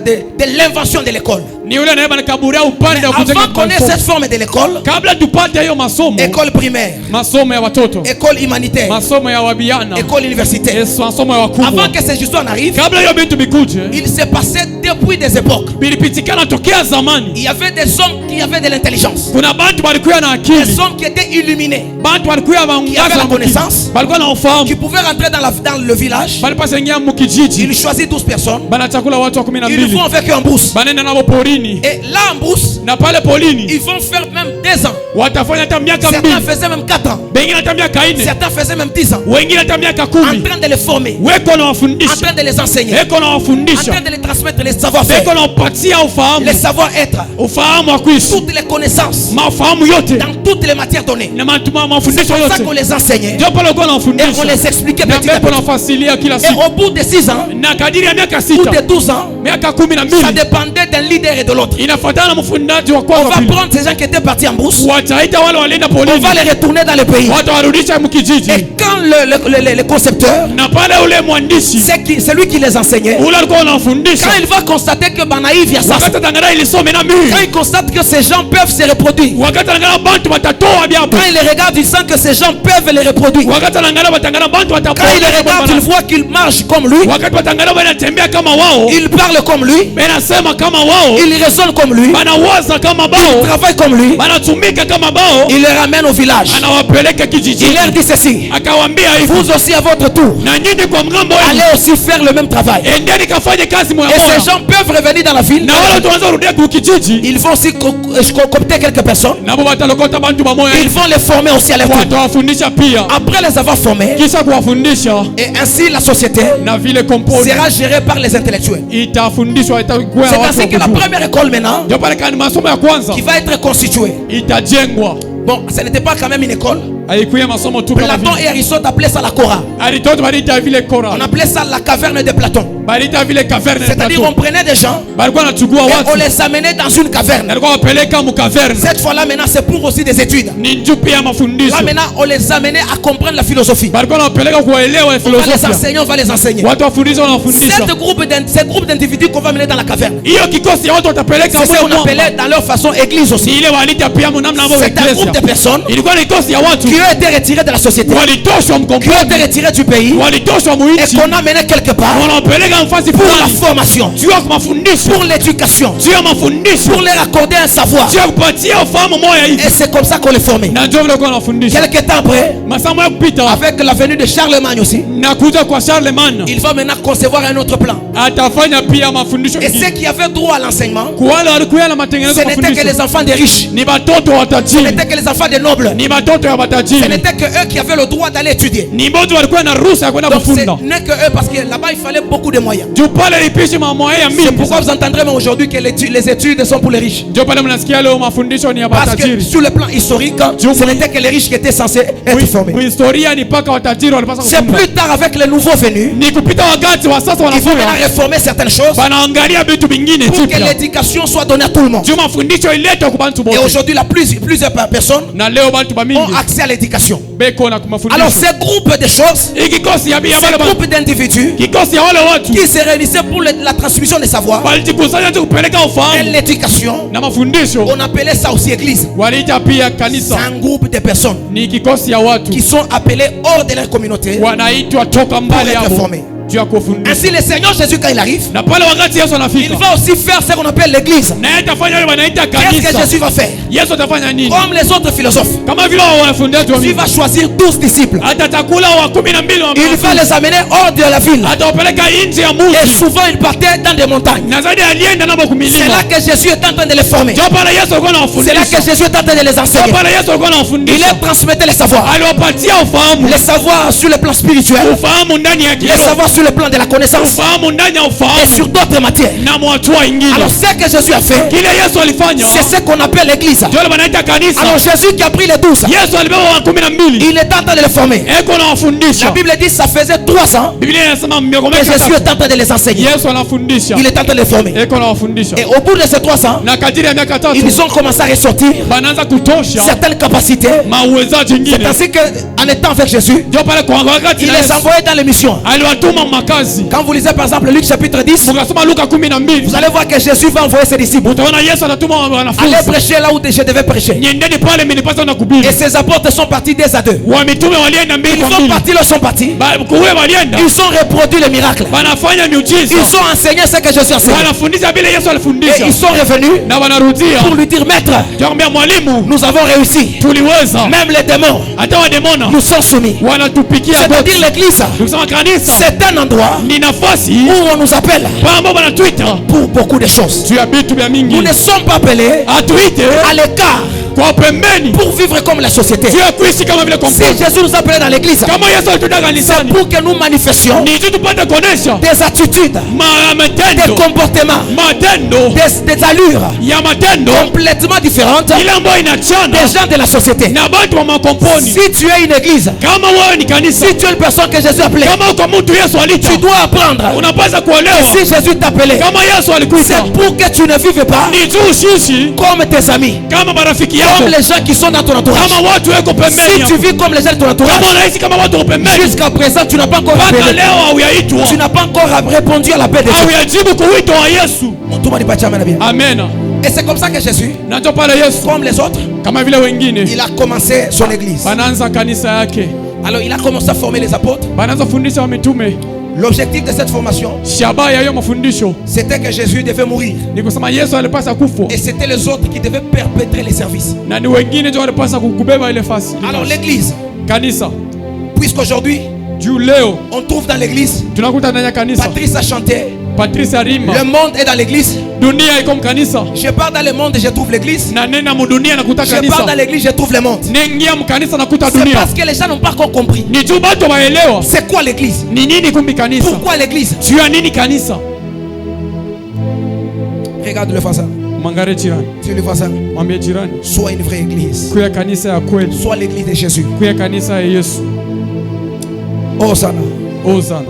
de l'invention de l'école. ni yule naye banakaburia upande wa kujenga. Avant qu'on ait cette forme de l'école, Kabla tupate hiyo masomo, école primaire, masomo ya watoto, école humanitaire, masomo ya wabiana, école universitaire, masomo ya wakubwa. avant que ces histoires n'arrivent, Kabla hiyo vitu bikuje, il s'est passé depuis des époques. bilipitikana tokea zamani. Il y avait des hommes qui avaient de l'intelligence, Kuna bantu balikuwa na des akili, hommes qui étaient illuminés, bantu balikuwa Qui avait la baangaza connaissance, balikuwa na ufahamu, qui pouvaient rentrer dans le village. balipasa ingia mukijiji, Il choisit 12 personnes, banachakula watu wa ils 12, vont avec eux en brousse. banenda nabo porini, Et là en brousse, na pale porini ils vont faire même 2 ans. watafanya hata miaka Certains mbili, faisaient même 4 ans. bengine hata miaka 4, Certains faisaient même 10 ans. wengine hata miaka En 10. train de les former, Weko na en wafundisha, train de les enseigner, weko na en wafundisha, train de les transmettre les savoir-faire, weko na upatia ufahamu, les savoir-être, ufahamu wa kuishi, toutes les connaissances, mafahamu yote dans toutes les matières données. na matuma C'est mafundisho comme ça qu'on yote. les enseignait Ndio pale uko na et on wafundisha les expliquait na petit à pepo petit. nafasilia kila Et siku, au bout de 6 ans na kadiri ya miaka ou 6 de 12 ans, miaka ça 12 dépendait d'un leader et de l'autre. inafuatana na mfundaji wa On kwanza va pili. prendre ces gens qui étaient partis en brousse, Wataita wale walienda on polini, va les retourner dans le pays. watawarudisha mkijiji, Et quand le concepteur, na pale ule mwandishi c'est lui qui les enseignait, ule alikuwa anafundisha, quand il va constater que Banaïv y a ça, wakati atangana ilisome na quand mimi, il constate que ces gens peuvent se reproduire, wakati atangana bantu watatoa biapo, quand il les regarde, il sent que ces gens peuvent les reproduire. wakati atangana batangana bantu Quand il les regarde, il voit qu'ils marchent comme lui, wakati watangana wanatembea kama wao, ils parlent comme lui, banasema kama wao, ils raisonnent comme lui, banawaza kama ils bao, travaillent comme lui, banatumika kama bao, il les ramène au village. anawapeleka Il kijijini, leur dit ceci: akawambia hivi, vous aussi à votre tour, na nyinyi kwa mgambo allez wenu aussi faire le même travail. endeni kafanye kazi moya Et ces moya, gens peuvent revenir dans la ville. na wale watu wanaweza rudia kukijiji, Ils vont aussi coopter quelques personnes. nabo watalokota bantu bamoya, Ils vont les former aussi à leur tour. watawafundisha pia, Après les avoir formés, kisha kuwafundisha, et ainsi la société na vile komponi sera gérée par les intellectuels. itafundishwa, itakuwa C'est watu ainsi wa que la kujua. première école maintenant, Ndio pale kani masomo ya kwanza qui va être constituée. itajengwa, Bon, ce n'était pas quand même une école. haikuya masomo tu kama Platon vile et Aristote appelaient ça la Cora. Aristote balita vile On Kora, appelait ça la caverne de Platon. balita vile caverne ya C'est-à-dire on Platon, prenait des gens balikuwa nachukua et on watu les amenait dans une caverne. alikuwa wapeleka mu caverne, Cette fois-là maintenant c'est pour aussi des études. ni njuu pia mafundisho, Là maintenant on les amenait à comprendre la philosophie. balikuwa wapeleka kuelewa On va les filosofia, enseigner, on va les enseigner. watu wafundisha wanafundisha. Ces groupes d'individus qu'on va mener dans la caverne, Hiyo kikosi ya watu watapeleka c'est ce qu'on mwamba, appelait dans leur façon église ni aussi. ile walita pia mnamna ambao C'est un groupe de personnes ilikuwa ni kikosi ya watu qui ont été retirés de la société, walitoshwa qui ont mkomponi, été retirés du pays walitoshwa et muichi, qu'on a mené quelque part wanapeleka mfasi pour la fulani, formation, juu ya mafundisho, pour l'éducation, juu ya mafundisho, pour leur accorder un savoir. juu ya kupatia ufahamu moya hivi, Et c'est comme ça qu'on les formait. na ndio vile kwa wanafundisha. Quelque temps après, Masomo ya kupita avec la venue de Charlemagne aussi, na kuja kwa Charlemagne, il va maintenant concevoir un autre plan. atafanya pia mafundisho Et ceux mengine. qui avaient droit à l'enseignement, Kwa wale walikuwa na matengenezo ce ya n'étaient que les mafundisho enfants des riches, ni watoto wa ce tajiri, n'étaient que les enfants des nobles, ni watoto ya ce matajiri, n'étaient que eux qui avaient le droit d'aller étudier. ni mmoja walikuwa na ruhusa ya kwenda Donc ce kufunda. n'est que eux parce que là-bas il fallait beaucoup de moyens. Juu pale lipishi mamwaya ya C'est mingi. pourquoi vous entendrez même aujourd'hui que les études sont pour les riches. Ndio pale mnasikia leo mafundisho ni ya Parce que matajiri. sur le plan historique, ce n'était que les riches qui étaient censés être formés. Historia ni paka watajiri walipaswa C'est kufunda. plus tard avec les nouveaux venus, Ni kupita wakati wa sasa il faut wanafunga maintenant réformer certaines choses wanaangalia vitu vingine pour que jipya. l'éducation soit donnée à tout le monde. Juu mafundisho iletwe kwa bantu Et bote. aujourd'hui, plusieurs personnes Na leo bantu ba mingi ont accès à l'éducation. beko na Alors kumafundisho. ces groupes de choses, Ikikosi ya ces wale groupes d'individus kikosi ya wale watu qui se réunissaient pour la transmission des savoirs walijikusanya tu kupeleka et ufahamu l'éducation, na mafundisho, on appelait ça aussi église. waliita pia C'est kanisa. un groupe de personnes Ni kikosi ya watu qui sont appelées hors de leur communauté. wanaitwa toka mbali Pour être hapo formé. juu ya kufundisha. Ainsi le Seigneur Jésus quand il arrive, Na pale wakati Yesu il anafika, va aussi faire ce qu'on appelle l'église. na yeye atafanya wale wanaita Qu'est-ce que kanisa. Jésus va faire? Yesu atafanya nini? Comme les autres philosophes, Kama vile wanafundaji wa il mimi, va choisir 12 disciples. atatakula wa 12 wa Il va les amener hors de la ville. atawapeleka nje ya Et mji, souvent il partait dans des montagnes. na zaidi alienda nabo C'est kumilima. là que Jésus est en train de les former. Ndio pale Yesu alikuwa C'est là anawafundisha. que Jésus est en train de les Ndio enseigner. pale Yesu alikuwa Il anawafundisha. leur transmettait les savoirs. Aliwapatia ufahamu, Les savoirs sur le plan spirituel, ufahamu ndani ya les kiroho, savoirs sur le plan de la connaissance ufahamu ndani ya et ufahamu sur d'autres matières. na mwatua ingine. Alors ce que Jésus a fait, Kile Yesu alifanya c'est ce qu'on appelle l'église. ndio wanaita kanisa. Alors Jésus qui a pris les 12, Yesu alibeba wa 12, il est en train de les former. eko La anawafundisha. Bible dit ça faisait 3 ans Biblia inasema miaka que Jésus mitatu est en train de les enseigner. Yesu anafundisha, Il est en train de les former. eko anawafundisha, Et au bout de ces 3 ans, na kadiri ya miaka tatu ils ont commencé à ressortir banaanza kutosha certaines capacités. mauwezaji C'est ingine. ainsi qu'en étant avec Jésus, Ndio pale kwa wakati il na les Yesu envoyait dans les missions. aliwatuma makazi. Quand vous lisez par exemple Luc chapitre 10, Mukasoma Luka 12, vous allez voir que Jésus va envoyer ses disciples. utaona Yesu anatuma Allez wanafunzi, prêcher là où je devais prêcher. niendeni pale mmenipasa na kuhubiri. Et ses apôtres sont partis 2 à 2. Wa mitume walienda mbili Ils kwa sont mbili, partis, ils sont partis. kule walienda Ils ont reproduit les miracles. wanafanya miujiza, Ils ont enseigné ce que Jésus a enseigné. wanafundisha vile Yesu Et alifundisha, ils sont revenus na wanarudia pour lui dire, Maître, jambo mwalimu, nous avons réussi. tuliweza, Même les démons hata wademona nous sont soumis. wanatupikia C'est-à-dire goti. l'église, Tukisema kanisa c'est un endroit ni nafasi où on nous appelle pambo banatwita pour beaucoup de choses. juu ya vitu vya Nous mingi, ne sommes pas appelés atuite à l'écart kwa pembeni pour vivre comme la société. juu ya kuishi kama vile Si kompyuta. Jésus nous appelait dans l'église, Kama Yesu alituita c'est kanisani pour que nous manifestions ni juu tupate kuonesha des attitudes, des matendo comportements, des allures ya matendo complètement différentes ile ambayo inachana des gens de la société. na watu wa makomponi. Si tu es une église, Kama wewe ni kanisa, si tu es une personne que Jésus appelait, kama uko mtu Yesu alita, tu dois apprendre. unapaswa kuolewa. Si Jésus t'appelait, Kama Yesu alikuita c'est pour que tu ne vives pas ni juu ushishi comme tes amis, kama marafiki yako, comme les gens qui sont dans ton entourage. kama watu weko pembeni Si tu yako, vis comme les gens de ton entourage, kama unaishi kama watu wako pembeni, jusqu'à présent tu n'as pas encore mpaka appelé. leo hauyaitwa, Tu n'as pas encore répondu à l'appel de Dieu. hauyajibu kuitwa wa Yesu. Tout le monde dit pas Amen, bien. Amen. Et c'est comme ça que Jésus, Na ndio pale Yesu comme les autres, kama vile wengine il a commencé son église. banaanza kanisa yake, Alors il a commencé à former les apôtres. banaanza fundisha wa mitume. L'objectif de cette formation, Shabaha ya hiyo mafundisho c'était que Jésus devait mourir. ni kusema Yesu alipasa kufa Et c'était les autres qui devaient perpétrer les services. na ni wengine ndio walipasa kukubeba ile fasi. Alors l'église, Kanisa puisqu'aujourd'hui, juu leo on trouve dans l'église, tunakuta ndani ya kanisa, Patrice a chanté, Patrice Arima, le monde est dans l'église. dunia iko mkanisa, Je pars dans le monde et je trouve l'église. na nena mudunia nakuta Je pars kanisa, dans l'église, je trouve le monde. nengia mkanisa nakuta C'est dunia. parce que les gens n'ont pas encore compris. Ni juu batu waelewa C'est quoi l'église? ni nini kumbi kanisa, Pourquoi l'église? juu ya nini kanisa. Regarde le face. Mangare jirani, Tu le face. mwambie jirani, Sois une vraie église. kuya kanisa ya kweli, Sois l'église de Jésus. kuya kanisa ya Yesu. Oh sana. Ozana.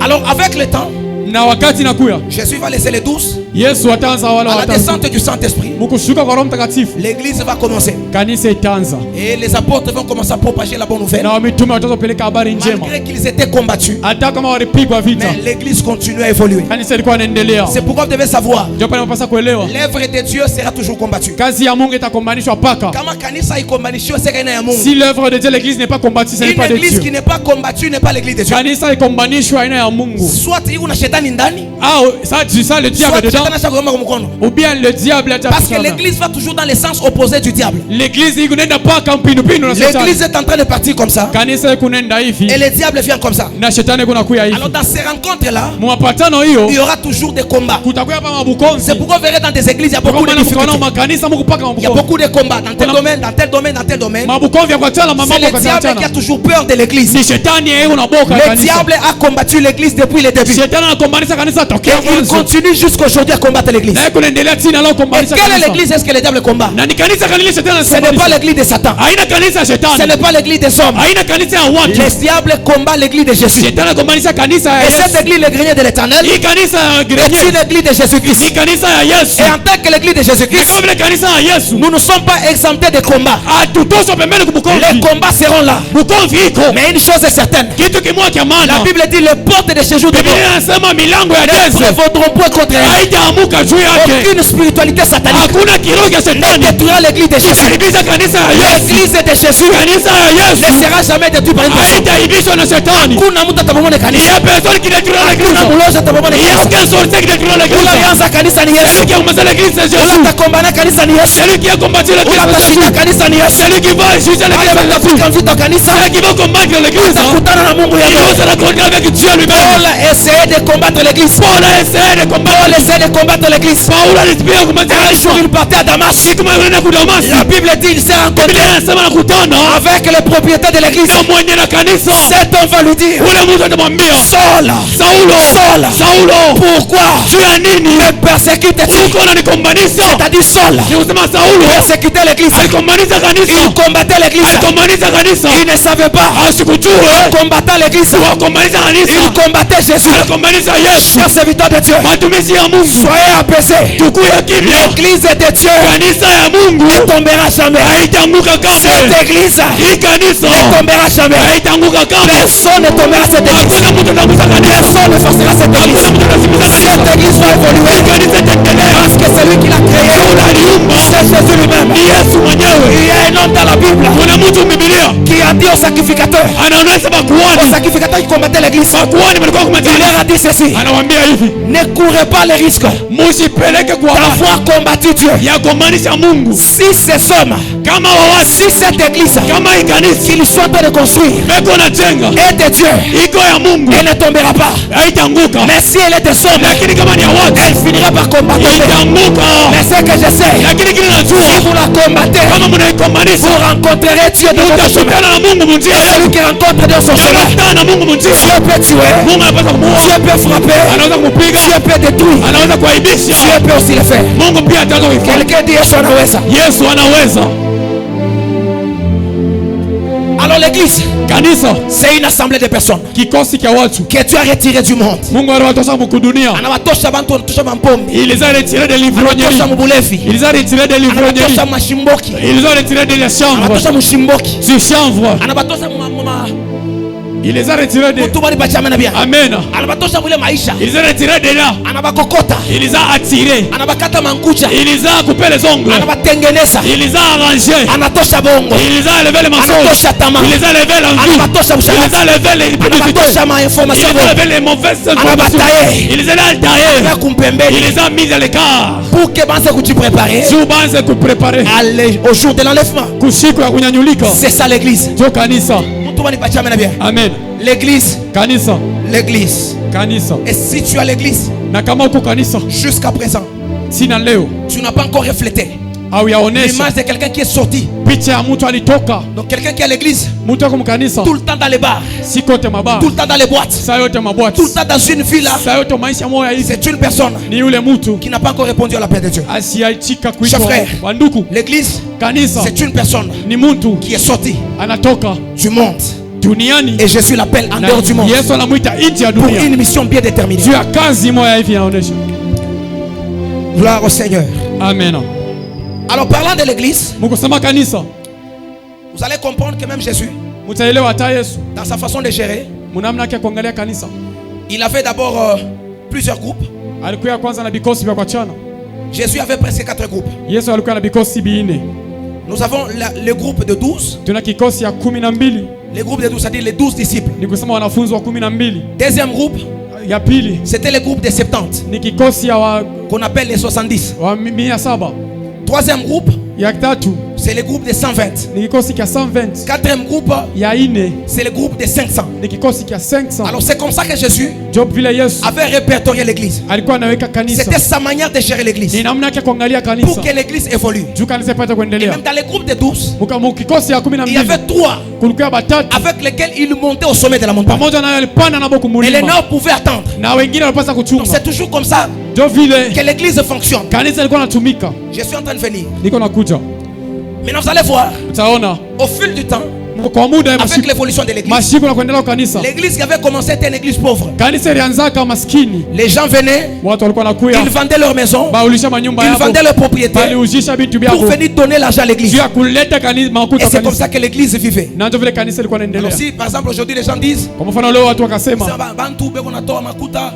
Alors avec le temps, Na wakati nakuya Jésus va laisser les 12 Yesu ataanza wala à la wataanza descente du Saint-Esprit. mukushuka kwa Roho Mtakatifu, L'église va commencer. kanisa itaanza Et les apôtres vont commencer à propager la bonne nouvelle. na wamitume watazopeleka habari njema, Malgré qu'ils étaient combattus. hata kama walipigwa vita, Mais l'église continue à évoluer. kanisa ilikuwa inaendelea. C'est pourquoi vous devez savoir, Ndio pale unapaswa kuelewa l'œuvre de Dieu sera toujours combattue. kazi ya Mungu itakombanishwa paka. Kama kanisa ikombanishwa c'est kaina ya Mungu. Si l'œuvre de Dieu, l'église n'est pas combattue, ce n'est Une pas de église Dieu. qui n'est pas combattue n'est pas l'église de Dieu. Kanisa ikombanishwa aina ya Mungu, Soit una shetani ndani, ça le diable soit dedans, shetani ashakugoma kwa mkono. ou bien le diable Parce que atapishana. l'église va toujours dans le sens opposé du diable. L'église iko nenda paka mpinupinu na shetani. L'église est en train de partir comme ça. Kanisa iko nenda hivi Et le diable vient comme ça. na shetani kuna kuya hivi. Alors dans ces rencontres-là, Mwapatano hiyo il y aura toujours des combats. kutakuwa hapa mabukonzi. C'est pourquoi vous verrez dans des églises, il y a beaucoup de Kwa maana mkutano difficultés. makanisa Mungu paka Il y a mabukonzi. beaucoup de combats dans tel domaine, dans tel domaine, dans tel domaine. Mabukonzi ya kuachana mambo C'est le kwa diable qui a kuachana. toujours peur de l'église. Ni shetani yeye unaboka Le kanisa. diable a combattu l'église depuis le début. Shetani anakombanisha kanisa Et tokea il mwanzo. continue jusqu'aujourd'hui à combattre l'église. Na kunaendelea tena leo Et kombanisha quelle est kanisa. l'église est-ce que le diable combat? Na ni kanisa kanile shetani Ce n'est pas anakombanisha. l'église de Satan. Haina kanisa ya Ce shetani. n'est pas l'église des hommes. Haina kanisa ya watu. Le diable combat l'église de Jésus. Shetani anakombanisha kanisa ya Et cette Yesu. église, le grenier de l'éternel, Hii kanisa ya est grenier. une église de Jésus-Christ. Hii kanisa ya Yesu. Et en tant que l'église de Ni Jésus-Christ, kama vile kanisa ya Yesu. nous ne sommes pas exemptés de combats. Hatutoswa pembeni Les kubukonzi. combats seront là. Bukonzi iko. Mais une chose est certaine. Kitu kimoja cha La maana. Bible dit les portes de séjour de Biblia mort inasema milango ya ne Yesu vaudront point contre elle. haijaamuka juu yake. Aucune spiritualité satanique Hakuna kiroho cha ne shetani détruira l'église de Jésus. kitaribisha kanisa ya Yesu. L'église de Jésus Kanisa ya ne Yesu sera jamais détruite par une personne. haitaibishwa na shetani. Kuna mtu atabomona Ni kanisa. ya personne qui détruira Kuna l'église. mlozi atabomona Ni kanisa. Yesu sorti qui détruira l'église. Unaanza kanisa ni Yesu. Celui qui a commencé l'église c'est Jésus. Unatakombana kanisa ni Yesu. Celui qui a combattu l'église c'est Unatashinda Jésus. kanisa ni Yesu. Celui qui va juger l'église c'est Jésus. Utafika mvito kanisa. Celui qui va combattre l'église Utakutana na Mungu il yako. va se rencontrer avec Dieu lui-même. Paul essayait de combattre l'église. Paul a essayé de combattre. Paul essayait de combattre l'église. Un jour il partait à Damas. La Bible dit il s'est rencontré avec le propriétaire de l'église. Cet homme va lui dire, Saul, pourquoi me persécutes-tu? C'est-à-dire Saul persécutait l'église. Il combattait l'église. Il ne savait pas. Il combattait l'église. Il combattait Jésus. Chers serviteurs de Dieu, soyez apaisés. L'église de Dieu ne tombera jamais. Cette église ne tombera jamais. Personne ne tombera cette église. Personne ne forcera cette église. Cette église va évoluer parce que c'est lui qui l'a créé. C'est Jésus lui-même. Il y a un homme dans la Bible qui a dit au sacrificateur qui combattait l'église, il leur a dit ceci: ne courez pas les risques d'avoir combattu Dieu. Si ces hommes, si cette église qu'ils sont en train de construire est de Dieu, elle ne tombera pas. Mais si elle est des hommes, elle finira par combattre. Mais ce que je sais, si vous la combattez, vous rencontrerez Dieu de votre chemin. Celui qui rencontre Dieu son chemin, Dieu peut tuer, Dieu peut frapper, Dieu peut détruire, Dieu peut aussi le faire. Quelqu'un dit Yesu anaweza. Alors l'église, c'est une assemblée de personnes que Dieu a retiré du monde. Il les a retirés des livroniers. Il les a retirés des livroniers. Ils les a retirés des chanvres. Il les a retirés de... Amen. Il les a retirés de là. Il les a attirés. Il les a coupé les ongles. Il les a arrangés. Il les a levé les mensonges. Il les a levé l'envie. Il les a levé les publicités. Il les a levé les mauvaises informations. Il les a taillés. Il les a mis à l'écart. Pour que tu prépares au jour de l'enlèvement. C'est ça l'église. Amen. L'église. L'église. Et si tu as l'église jusqu'à présent, tu n'as pas encore reflété l'image de quelqu'un qui est sorti. Donc quelqu'un qui est à l'église tout le temps dans les bars, tout le temps dans les boîtes, tout le temps dans une ville là, c'est une personne qui n'a pas encore répondu à l'appel de Dieu. Chers frères, l'église, c'est une personne qui est sortie du monde. Et je suis l'appel en dehors du monde pour une mission bien déterminée. Gloire au Seigneur. Amen. Alors parlant de l'église, vous allez comprendre que même Jésus, dans sa façon de gérer, il avait d'abord plusieurs groupes. Jésus avait presque 4 groupes. Nous avons le groupe de 12. Le groupe de 12, c'est-à-dire les 12 disciples. Deuxième groupe, c'était le groupe des 70, qu'on appelle les 70. Troisième groupe, c'est le groupe des 120. Quatrième groupe, c'est le groupe des 500. Alors c'est comme ça que Jésus avait répertorié l'église. C'était sa manière de gérer l'église pour que l'église évolue. Et même dans les groupes de 12, il y avait 3 avec lesquels il montait au sommet de la montagne. Et les nord pouvaient attendre. Donc c'est toujours comme ça que l'église fonctionne. Je suis en train de venir. Maintenant vous allez voir, au fil du temps, avec l'évolution de l'église, l'église qui avait commencé était une église pauvre. Les gens venaient, ils vendaient leur maison, ils vendaient leur propriété pour venir donner l'argent à l'église. Et c'est comme ça que l'église vivait. Alors si par exemple aujourd'hui les gens disent,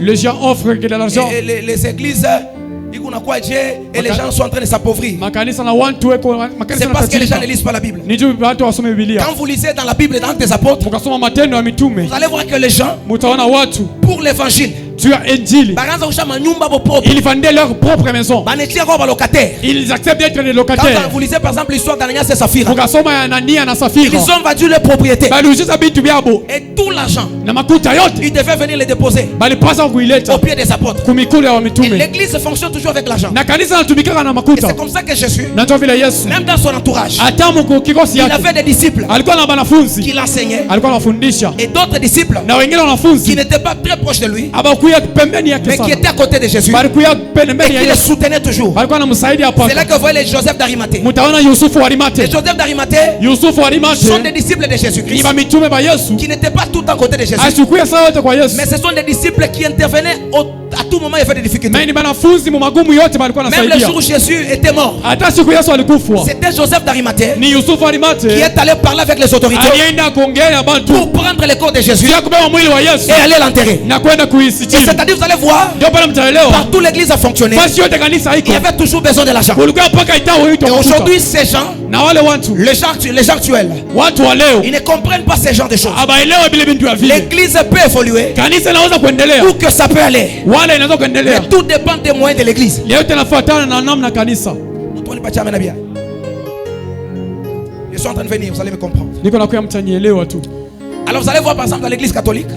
les gens offrent de l'argent, les églises et les gens sont en train de s'appauvrir, c'est parce que les gens ne lisent pas la Bible. Quand vous lisez dans la Bible, dans les apôtres, vous allez voir que les gens, pour l'évangile, tu as injili. Ils vendaient leur propre maison. Ils acceptent d'être des locataires. Quand vous lisez par exemple l'histoire d'Ananias et Saphira, ils ont vendu leur propriété. Et tout l'argent, ils devaient venir les déposer au pied des apôtres. Et l'église fonctionne toujours avec l'argent. Et c'est comme ça que Jésus, même dans son entourage, il avait des disciples qui l'enseignaient et d'autres disciples qui n'étaient pas très proches de lui, mais qui étaient à côté de Jésus et qui le soutenaient toujours. C'est là que vous voyez les Joseph d'Arimathée. Les Joseph d'Arimathée sont des disciples de Jésus-Christ qui n'étaient pas tout à côté de Jésus, mais ce sont des disciples qui intervenaient à tout moment. Il y avait des difficultés. Même le jour où Jésus était mort, c'était Joseph d'Arimathée qui est allé parler avec les autorités pour prendre le corps de Jésus et aller l'enterrer. Et c'est-à-dire, vous allez voir, partout l'église a fonctionné, il y avait toujours besoin de l'argent. Et aujourd'hui, ces gens, les gens actuels, ils ne comprennent pas ce genre de choses. L'église peut évoluer où que ça peut aller, mais tout dépend des moyens de l'église. Ils sont en train de venir, vous allez me comprendre. Alors vous allez voir par exemple dans l'église catholique,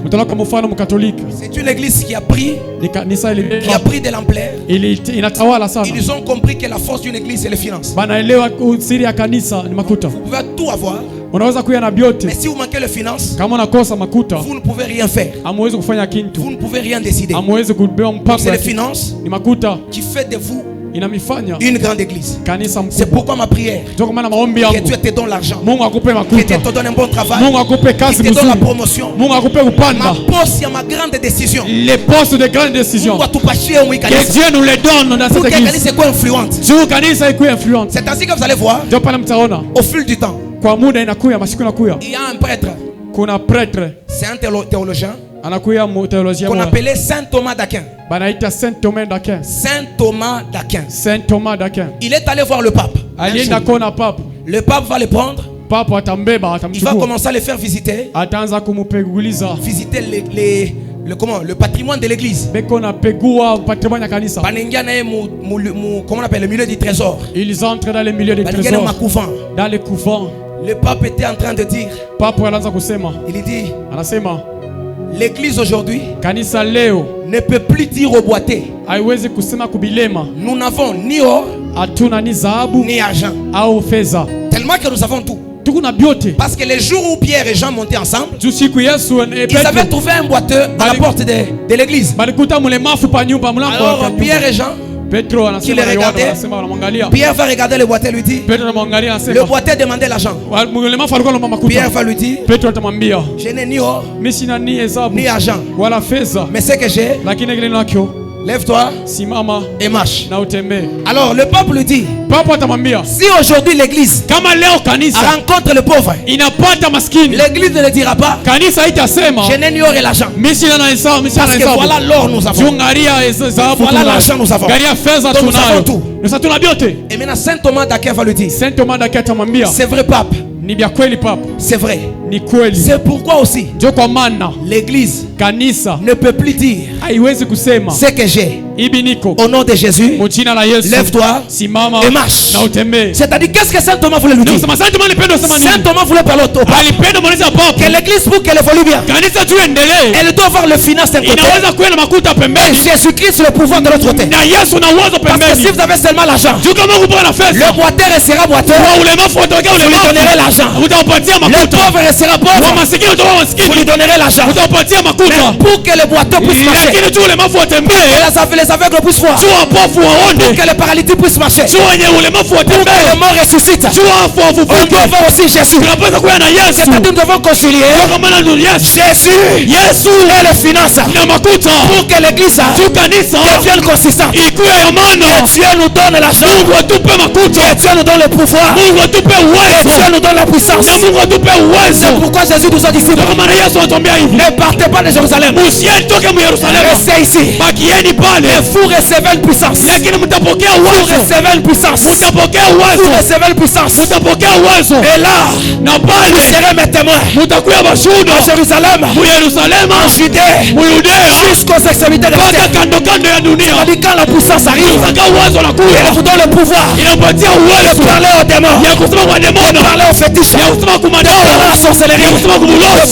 c'est une église qui a pris de l'ampleur. Ils ont compris que la force d'une église c'est les finances. Vous pouvez tout avoir, mais si vous manquez les finances, vous ne pouvez rien faire. Vous ne pouvez rien décider. C'est les finances qui fait de vous une grande église. C'est pourquoi ma prière, que Dieu te donne l'argent, que Dieu te donne un bon travail, que te donne la promotion, ma poste, ma grande décision, les postes de grandes décisions, que Dieu nous les donne dans cette église. C'est ainsi que vous allez voir au fil du temps. Il y a un prêtre, c'est un théologien qu'on appelait Saint Thomas d'Aquin. Saint Thomas d'Aquin. Il est allé voir le pape. Le pape va le prendre. Il va commencer à le faire visiter. Visiter le patrimoine de l'église. Comment on appelle le milieu du trésor. Ils entrent dans le milieu du trésor. Dans les couvents. Le pape était en train de dire. Il dit. L'église aujourd'hui ne peut plus dire au boité. Nous n'avons ni or ni argent. Tellement que nous avons tout. Parce que les jours où Pierre et Jean montaient ensemble, ils avaient trouvé un boiteux à la porte de l'église. Alors Pierre et Jean qui les regardaient, Pierre va regarder le boiteux et lui dit, le boiteux demandait l'argent. Pierre va lui dire, je n'ai ni or ni argent, mais ce que j'ai, lève-toi et marche. Alors le peuple lui dit, si aujourd'hui l'église rencontre le pauvre, l'église ne le dira pas, je n'ai ni or et l'argent. Parce que voilà l'or nous avons, voilà l'argent nous avons, donc nous avons tout. Et maintenant Saint Thomas d'Aquin va lui dire, c'est vrai pape, c'est vrai. C'est pourquoi aussi l'église ne peut plus dire ce que j'ai. Au nom de Jésus, lève-toi et marche. C'est-à-dire, qu'est-ce que Saint Thomas voulait lui dire? Saint Thomas voulait parler au pape que l'église, pour qu'elle évolue bien, elle doit avoir le finance d'un côté et Jésus-Christ le pouvoir de l'autre côté. Parce que si vous avez seulement l'argent, le boiteux restera boiteux, vous lui donnerez l'argent. Le pauvre restera pauvre, vous lui donnerez l'argent. Pour que le boiteux puisse marcher, que les aveugles puissent voir, pour que les paralytiques puissent marcher, pour que les morts ressuscitent, nous devons aussi Jésus. C'est-à-dire nous devons concilier Jésus et les finances pour que l'église devienne consistante. Que Dieu nous donne l'argent, que Dieu nous donne le pouvoir, que Dieu nous donne la puissance. C'est pourquoi Jésus nous a dit, ne partez pas de Jérusalem, restez ici. vous recevez une puissance. Vous recevez une puissance. Vous recevez une puissance. Et là, vous serez mes témoins. À Jérusalem, en Judée, jusqu'aux extrémités de la terre. C'est-à-dire quand la puissance arrive, il vous donne le pouvoir de parler aux démons, de parler aux fétiches, de parler à la sorcellerie, de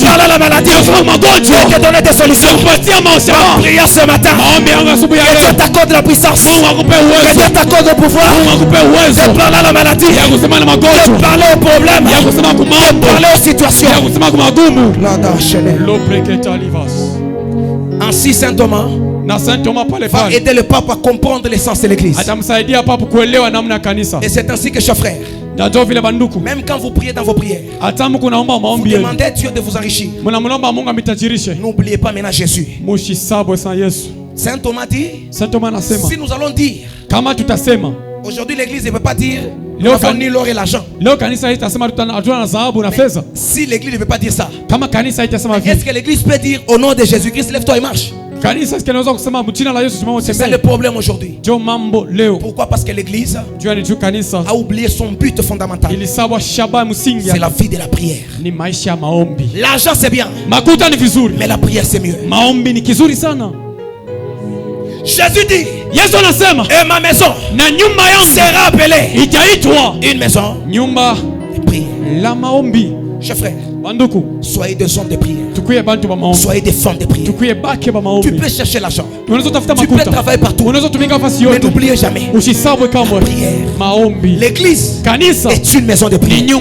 parler à la maladie, de te donner des solutions. Ma prière ce matin, que Dieu t'accorde la puissance, que Dieu t'accorde le pouvoir de parler à la maladie, de parler aux problèmes, de parler aux situations. Ainsi Saint Thomas va aider le pape à comprendre l'essence de l'église. Et c'est ainsi que, chers frères, même quand vous priez dans vos prières, vous demandez à Dieu de vous enrichir. N'oubliez pas maintenant Jésus. Saint Thomas dit, si nous allons dire, aujourd'hui l'église ne peut pas dire nous n'avons ni l'or et l'argent. Si l'église ne peut pas dire ça, est-ce que l'église peut dire au nom de Jésus-Christ, lève-toi et marche? C'est ça le problème aujourd'hui. Pourquoi? Parce que l'église a oublié son but fondamental. C'est la vie de la prière. L'argent c'est bien, mais la prière c'est mieux. Jésus dit, et ma maison sera appelée une maison de prière. Chers frères, soyez des hommes de prière. Soyez des femmes de prière. Tu peux chercher l'argent, tu peux travailler partout, mais n'oubliez jamais la prière. L'église est une maison de prière.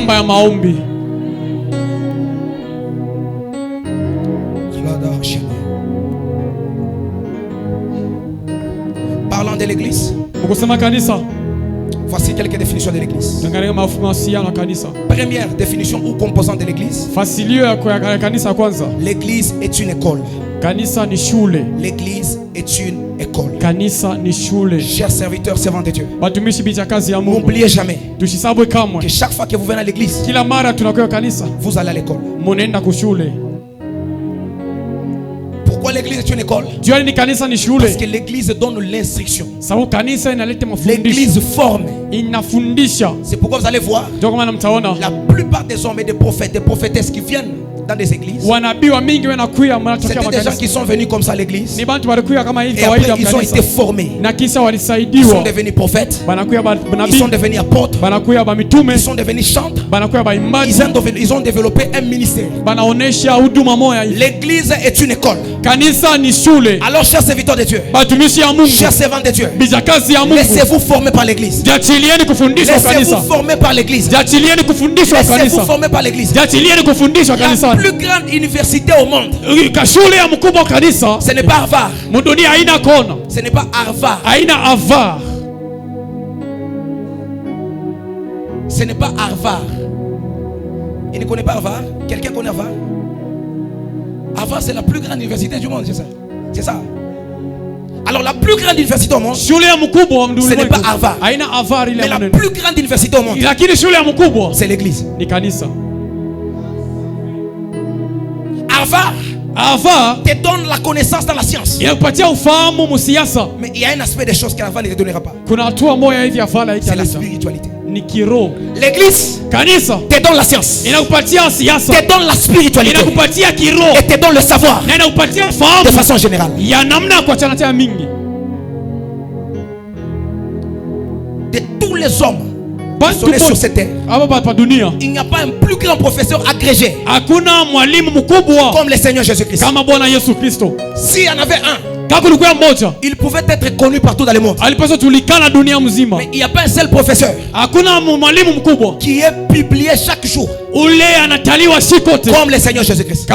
Parlant de l'église, voici quelques définitions de l'église. Première définition ou composante de l'église. L'église est une école. L'église est une école. Chers serviteurs, servants de Dieu, n'oubliez jamais que chaque fois que vous venez à l'église, vous allez à l'école. Pourquoi l'église est une école? Parce que l'église donne l'instruction. L'église forme. C'est pourquoi vous allez voir la plupart des hommes et des prophètes, des prophétesses qui viennent dans des églises, c'était des gens qui sont venus comme ça à l'église, et après ils ont été formés. Ils sont devenus prophètes, ils sont devenus apôtres, ils sont devenus chantres, ils ont développé un ministère. L'église est une école. Alors chers serviteurs de Dieu, chers servants de Dieu, laissez-vous former par l'église. Laissez-vous former par l'église. Laissez-vous former par l'église. La plus grande université au monde, ce n'est pas Harvard. Ce n'est pas Harvard. Ce n'est pas Harvard. Il ne connaît pas Harvard? Quelqu'un connaît Harvard? Harvard, c'est la plus grande université du monde, c'est ça? C'est ça. Alors la plus grande université au monde, ce n'est pas Harvard. Mais la plus grande université au monde, c'est l'église. Harvard te donne la connaissance dans la science. Mais il y a un aspect des choses qu'Harvard ne te donnera pas. C'est la spiritualité. L'église te donne la science, te donne la spiritualité, et te donne le savoir de façon générale. De tous les hommes sur cette terre, il n'y a pas un plus grand professeur agrégé comme le Seigneur Jésus-Christ. S'il y en avait un, il pouvait être connu partout dans le monde. Mais il n'y a pas un seul professeur qui est publié chaque jour comme le Seigneur Jésus-Christ.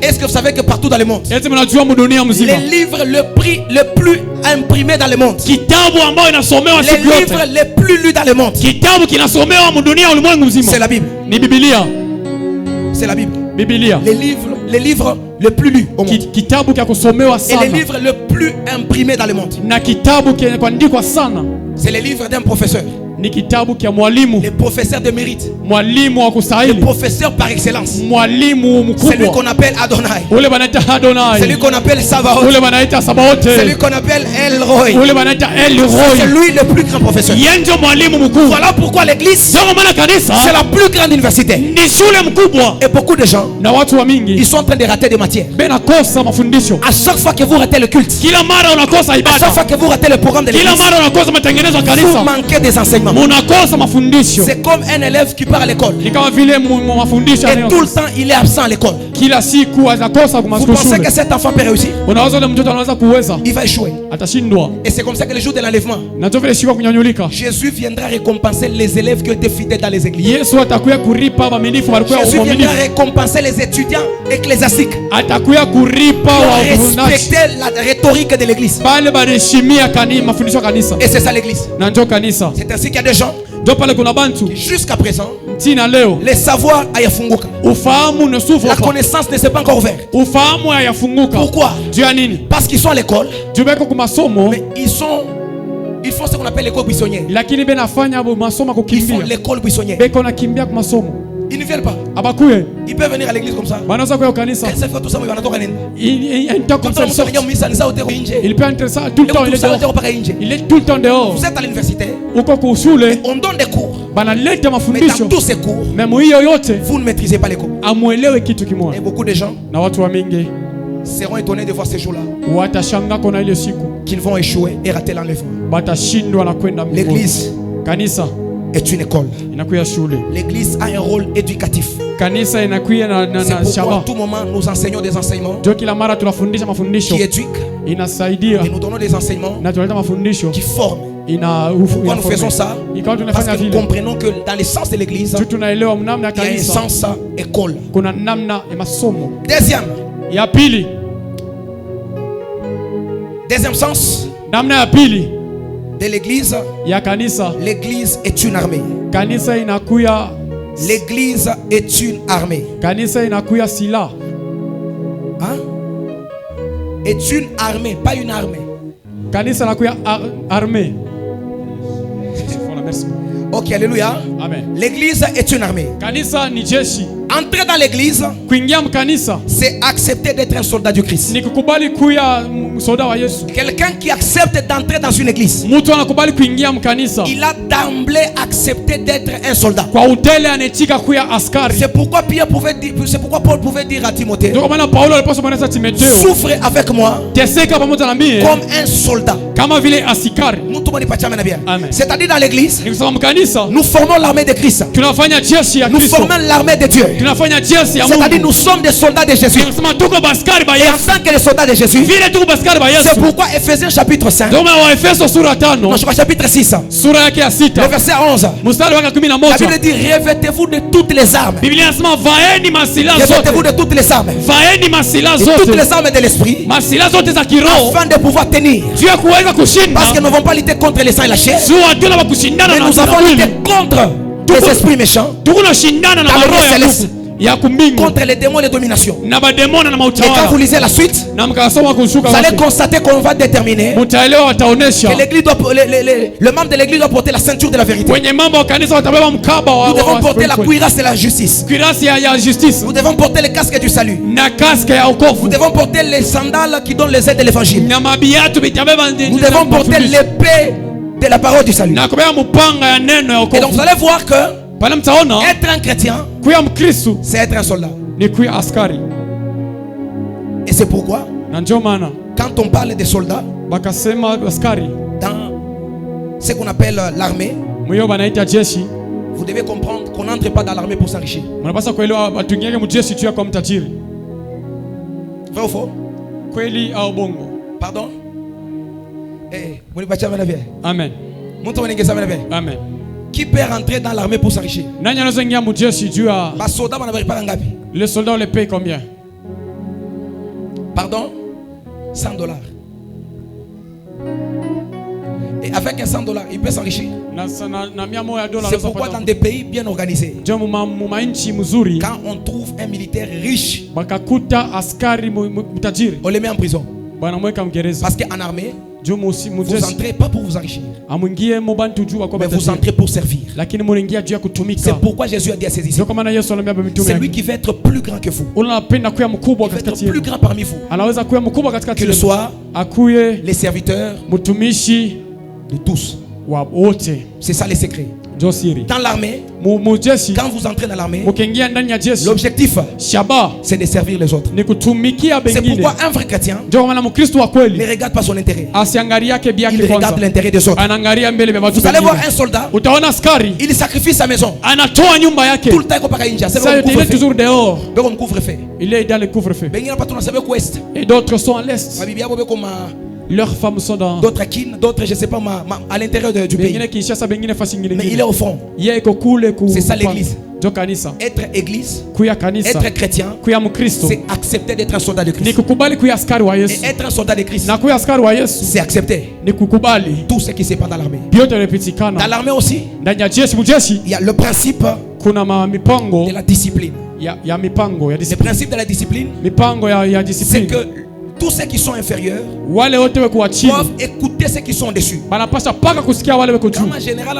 Est-ce que vous savez que partout dans le monde, les livres le plus imprimés dans le monde, les livres les plus lus dans le monde, c'est la Bible. C'est la Bible. Les livres les plus lus au monde, et les livres les plus imprimés dans le monde, c'est les livres d'un professeur. Ni kitabu kia mwalimu. Le professeur de mérite. Mwalimu wa Le kustahili. professeur par excellence. Mwalimu mkubwa. C'est lui qu'on appelle Adonai. Ule banaita Adonai. C'est lui qu'on appelle Sabaoth. Ule banaita Sabaoth. C'est lui qu'on appelle El Roi. Ule banaita El Roi. C'est lui le plus grand professeur. Yenjo mwalimu mkubwa. Voilà pourquoi l'église, c'est la plus grande université. Ni shule mkubwa. Et beaucoup de gens, Na watu wa mingi ils sont en train de rater des matières. benakosa mafundisho. À chaque fois que vous ratez le culte, Kila mara unakosa à chaque ibada. fois que vous ratez le programme de Kila l'église, mara unakosa matengenezo ya vous kanisa. manquez des enseignements. Munakosa mafundisho. C'est comme un élève qui part à l'école Ni kama vile mafundisho et tout le temps il est absent à l'école. kila siku azakosa Vous kumasiku pensez shule. que cet enfant peut réussir? Unawaza ule mtoto anaweza kuweza? Il va échouer. Atashindwa. Et c'est comme ça que le jour de l'enlèvement, Na ndio vile siku ya kunyanyulika. Jésus viendra récompenser les élèves qui ont été fidèles dans les églises. Yesu atakuya kuripa waaminifu walikuwa Jésus viendra waaminifu. récompenser les étudiants ecclésiastiques Atakuya kuripa qui ont wavunaji. respecté la rhétorique de l'église. Pale bareshimia mafundisho ya kanisa. Et c'est ça l'église. Na ndio kanisa. C'est ainsi qu'il y a des gens Ndio pale kuna bantu qui jusqu'à présent, tina leo les savoirs hayafunguka. ufahamu unasufu La hapa. connaissance ne s'est pas encore ouverte. Ufahamu hayafunguka. Pourquoi? Juu ya nini? Parce qu'ils sont à l'école, Juu beko kwa masomo mais ils font ce qu'on appelle l'école buissonnière. lakini benafanya masomo Ils font kukimbia. l'école buissonnière. Beko nakimbia kwa masomo. Ils ne viennent pas. Abakuye. Ils peuvent venir à l'église comme ça. Banaweza kwa kanisa. Quel fait tout ça, mais wanatoka nini? Il Comme comme ça, ça. mtu anaingia misa, ni sawa uteko nje. Il peut entrer ça tout le temps. Tout ça uteko paka nje. Il est tout le temps dehors. Vous êtes à l'université, Uko kushule on donne des cours. banaleta Mais mafundisho. dans tous ces cours, Memo hiyo yote vous ne maîtrisez pas les cours. amuelewe kitu Et kimoja. beaucoup de gens Na watu wa mingi seront étonnés de voir ces jours-là watashanga kona ile siku qu'ils vont échouer et rater l'enlèvement. batashindwa na kwenda mbinguni. L'église Kanisa est une école. inakuya shule. L'église a un rôle éducatif. Kanisa inakuya na C'est pourquoi à shaba. tout moment nous enseignons des enseignements Ndio kila mara tunafundisha mafundisho qui éduquent inasaidia et nous donnons des enseignements na tunaleta mafundisho qui forment. ina Pourquoi nous faisons ça? Ikawa Parce tunafanya que nous vile. comprenons que dans le sens de l'église, Tu tunaelewa namna ya il y a un kanisa sens école. kuna namna ya masomo. Deuxième Ya pili, sens namna ya pili de l'église, ya kanisa. l'église est une armée. Kanisa inakuya, L'église est une armée. kanisa inakuya sila. Hein? Est une armée, pas une armée. Kanisa inakuya armée. Voilà, merci. Ok, alléluia. Amen. L'église est une armée. Kanisa ni jeshi. Entrer dans l'église, Kuingia mkanisa c'est accepter d'être un soldat du Christ. ni kukubali kuya msoda wa Yesu. Quelqu'un qui accepte d'entrer dans une église, Mtu anakubali kuingia mkanisa il a d'emblée accepté d'être un soldat. kwa utele anetika kuya askari. C'est pourquoi c'est pourquoi Paul pouvait dire à Timothée, Ndio kwa maana Paulo alipaswa kumwambia Timotheo, souffre avec moi teseka pamoja na mimi comme un soldat. kama vile askari. Amen. C'est-à-dire dans l'église, Ni kusema mkanisa nous formons l'armée de Christ. tunafanya jeshi ya Nous Kristo. formons l'armée de Dieu. Tunafanya jeshi ya C'est-à-dire Mungu. nous sommes des soldats de Jésus. Tunasema tuko baskari ba Et en Yesu. tant que les soldats de Jésus, Vile tuko baskari ba c'est Yesu. pourquoi Ephésiens chapitre 5, Ndio maana Waefeso sura 5 non, je crois chapitre 6, sura yake ya le 6 verset 11. mstari wa La 11. Bible dit revêtez-vous de toutes les armes. Biblia inasema vaeni masila Revêtez-vous zote. de toutes les armes. Vaeni masila De toutes zote. les armes de l'esprit, Masila zote za kiroho. afin de pouvoir tenir. Juu ya kuweza kushinda. Parce que nous ne vont pas lutter contre les sangs et la chair, Sio hatuna wa kushindana mais na nous avons mwili. lutté contre les esprits méchants, Tukuna shindana na Dans le roho ya céleste. Mungu ya kumbingu contre les démons et les dominations. na bademona na Et quand vous mautawala. lisez la suite, Na mkasoma kushuka vous allez wake. constater qu'on va déterminer Mtaelewa wataonesha que l'église doit, le membre de l'église doit porter la ceinture de la vérité. wenye mambo wa kanisa watabeba mkaba wa Nous devons porter la kweli. cuirasse de la justice. Kirasi ya justice Nous devons porter le casque du salut. na kaske ya Nous wokovu devons porter les sandales qui donnent les aides de l'évangile. na mabiatu vitabeba Nous devons porter l'épée de la parole du salut. na kubeba mpanga ya neno ya Et donc vous wokovu. allez voir que Pale mtaona être un chrétien, kuya Mkristo c'est être un soldat. ni kuya askari. Et c'est pourquoi, Na ndio maana quand on parle des soldats, bakasema askari dans ce qu'on appelle l'armée, mwiyo banaita jeshi. vous devez comprendre qu'on n'entre pas dans l'armée pour s'enrichir. Mnapaswa kuelewa watuingiake mjeshi tu ya kwa mtajiri. Vrai ou faux? Kweli au bongo? Pardon? Eh, munipatia mana bien. Amen. Mtu mwenengeza mana bien. Amen. Qui peut rentrer dans l'armée pour s'enrichir? Nani anaweza ingia mjeshi juu ya Bas soldats wanabaripa ngapi? les soldats, on les paye combien? Pardon? $100. Et avec un $100, il peut s'enrichir. C'est pourquoi dans des pays bien organisés, Ndio mumainchi mzuri quand on trouve un militaire riche, bakakuta askari mtajiri on le met en prison. banamweka mgereza. Parce qu'en armée, Vous entrez pas pour vous enrichir, mais vous entrez pour servir. C'est pourquoi Jésus a dit à ses disciples, c'est lui qui va être plus grand que vous, il va être plus grand parmi vous, qu'il soit les serviteurs de tous. C'est ça les secrets. Dans l'armée, quand vous entrez dans l'armée, l'objectif, c'est de servir les autres. C'est pourquoi un vrai chrétien ne regarde pas son intérêt, il regarde l'intérêt des autres. Vous allez voir un soldat, il sacrifie sa maison tout le temps. Il est dans le couvre-feu. Et d'autres sont à l'est. Leurs femmes sont dans d'autres je sais pas à l'intérieur du pays. Mais il est au fond. C'est ça l'église. Être église, être chrétien, c'est accepter d'être un soldat de Christ. Et être un soldat de Christ, c'est accepter tout ce qui se passe dans l'armée. Dans l'armée aussi, il y a le principe de la discipline. Le principe de la discipline, c'est que tous ceux qui sont inférieurs doivent écouter ceux qui sont dessus. Comme un général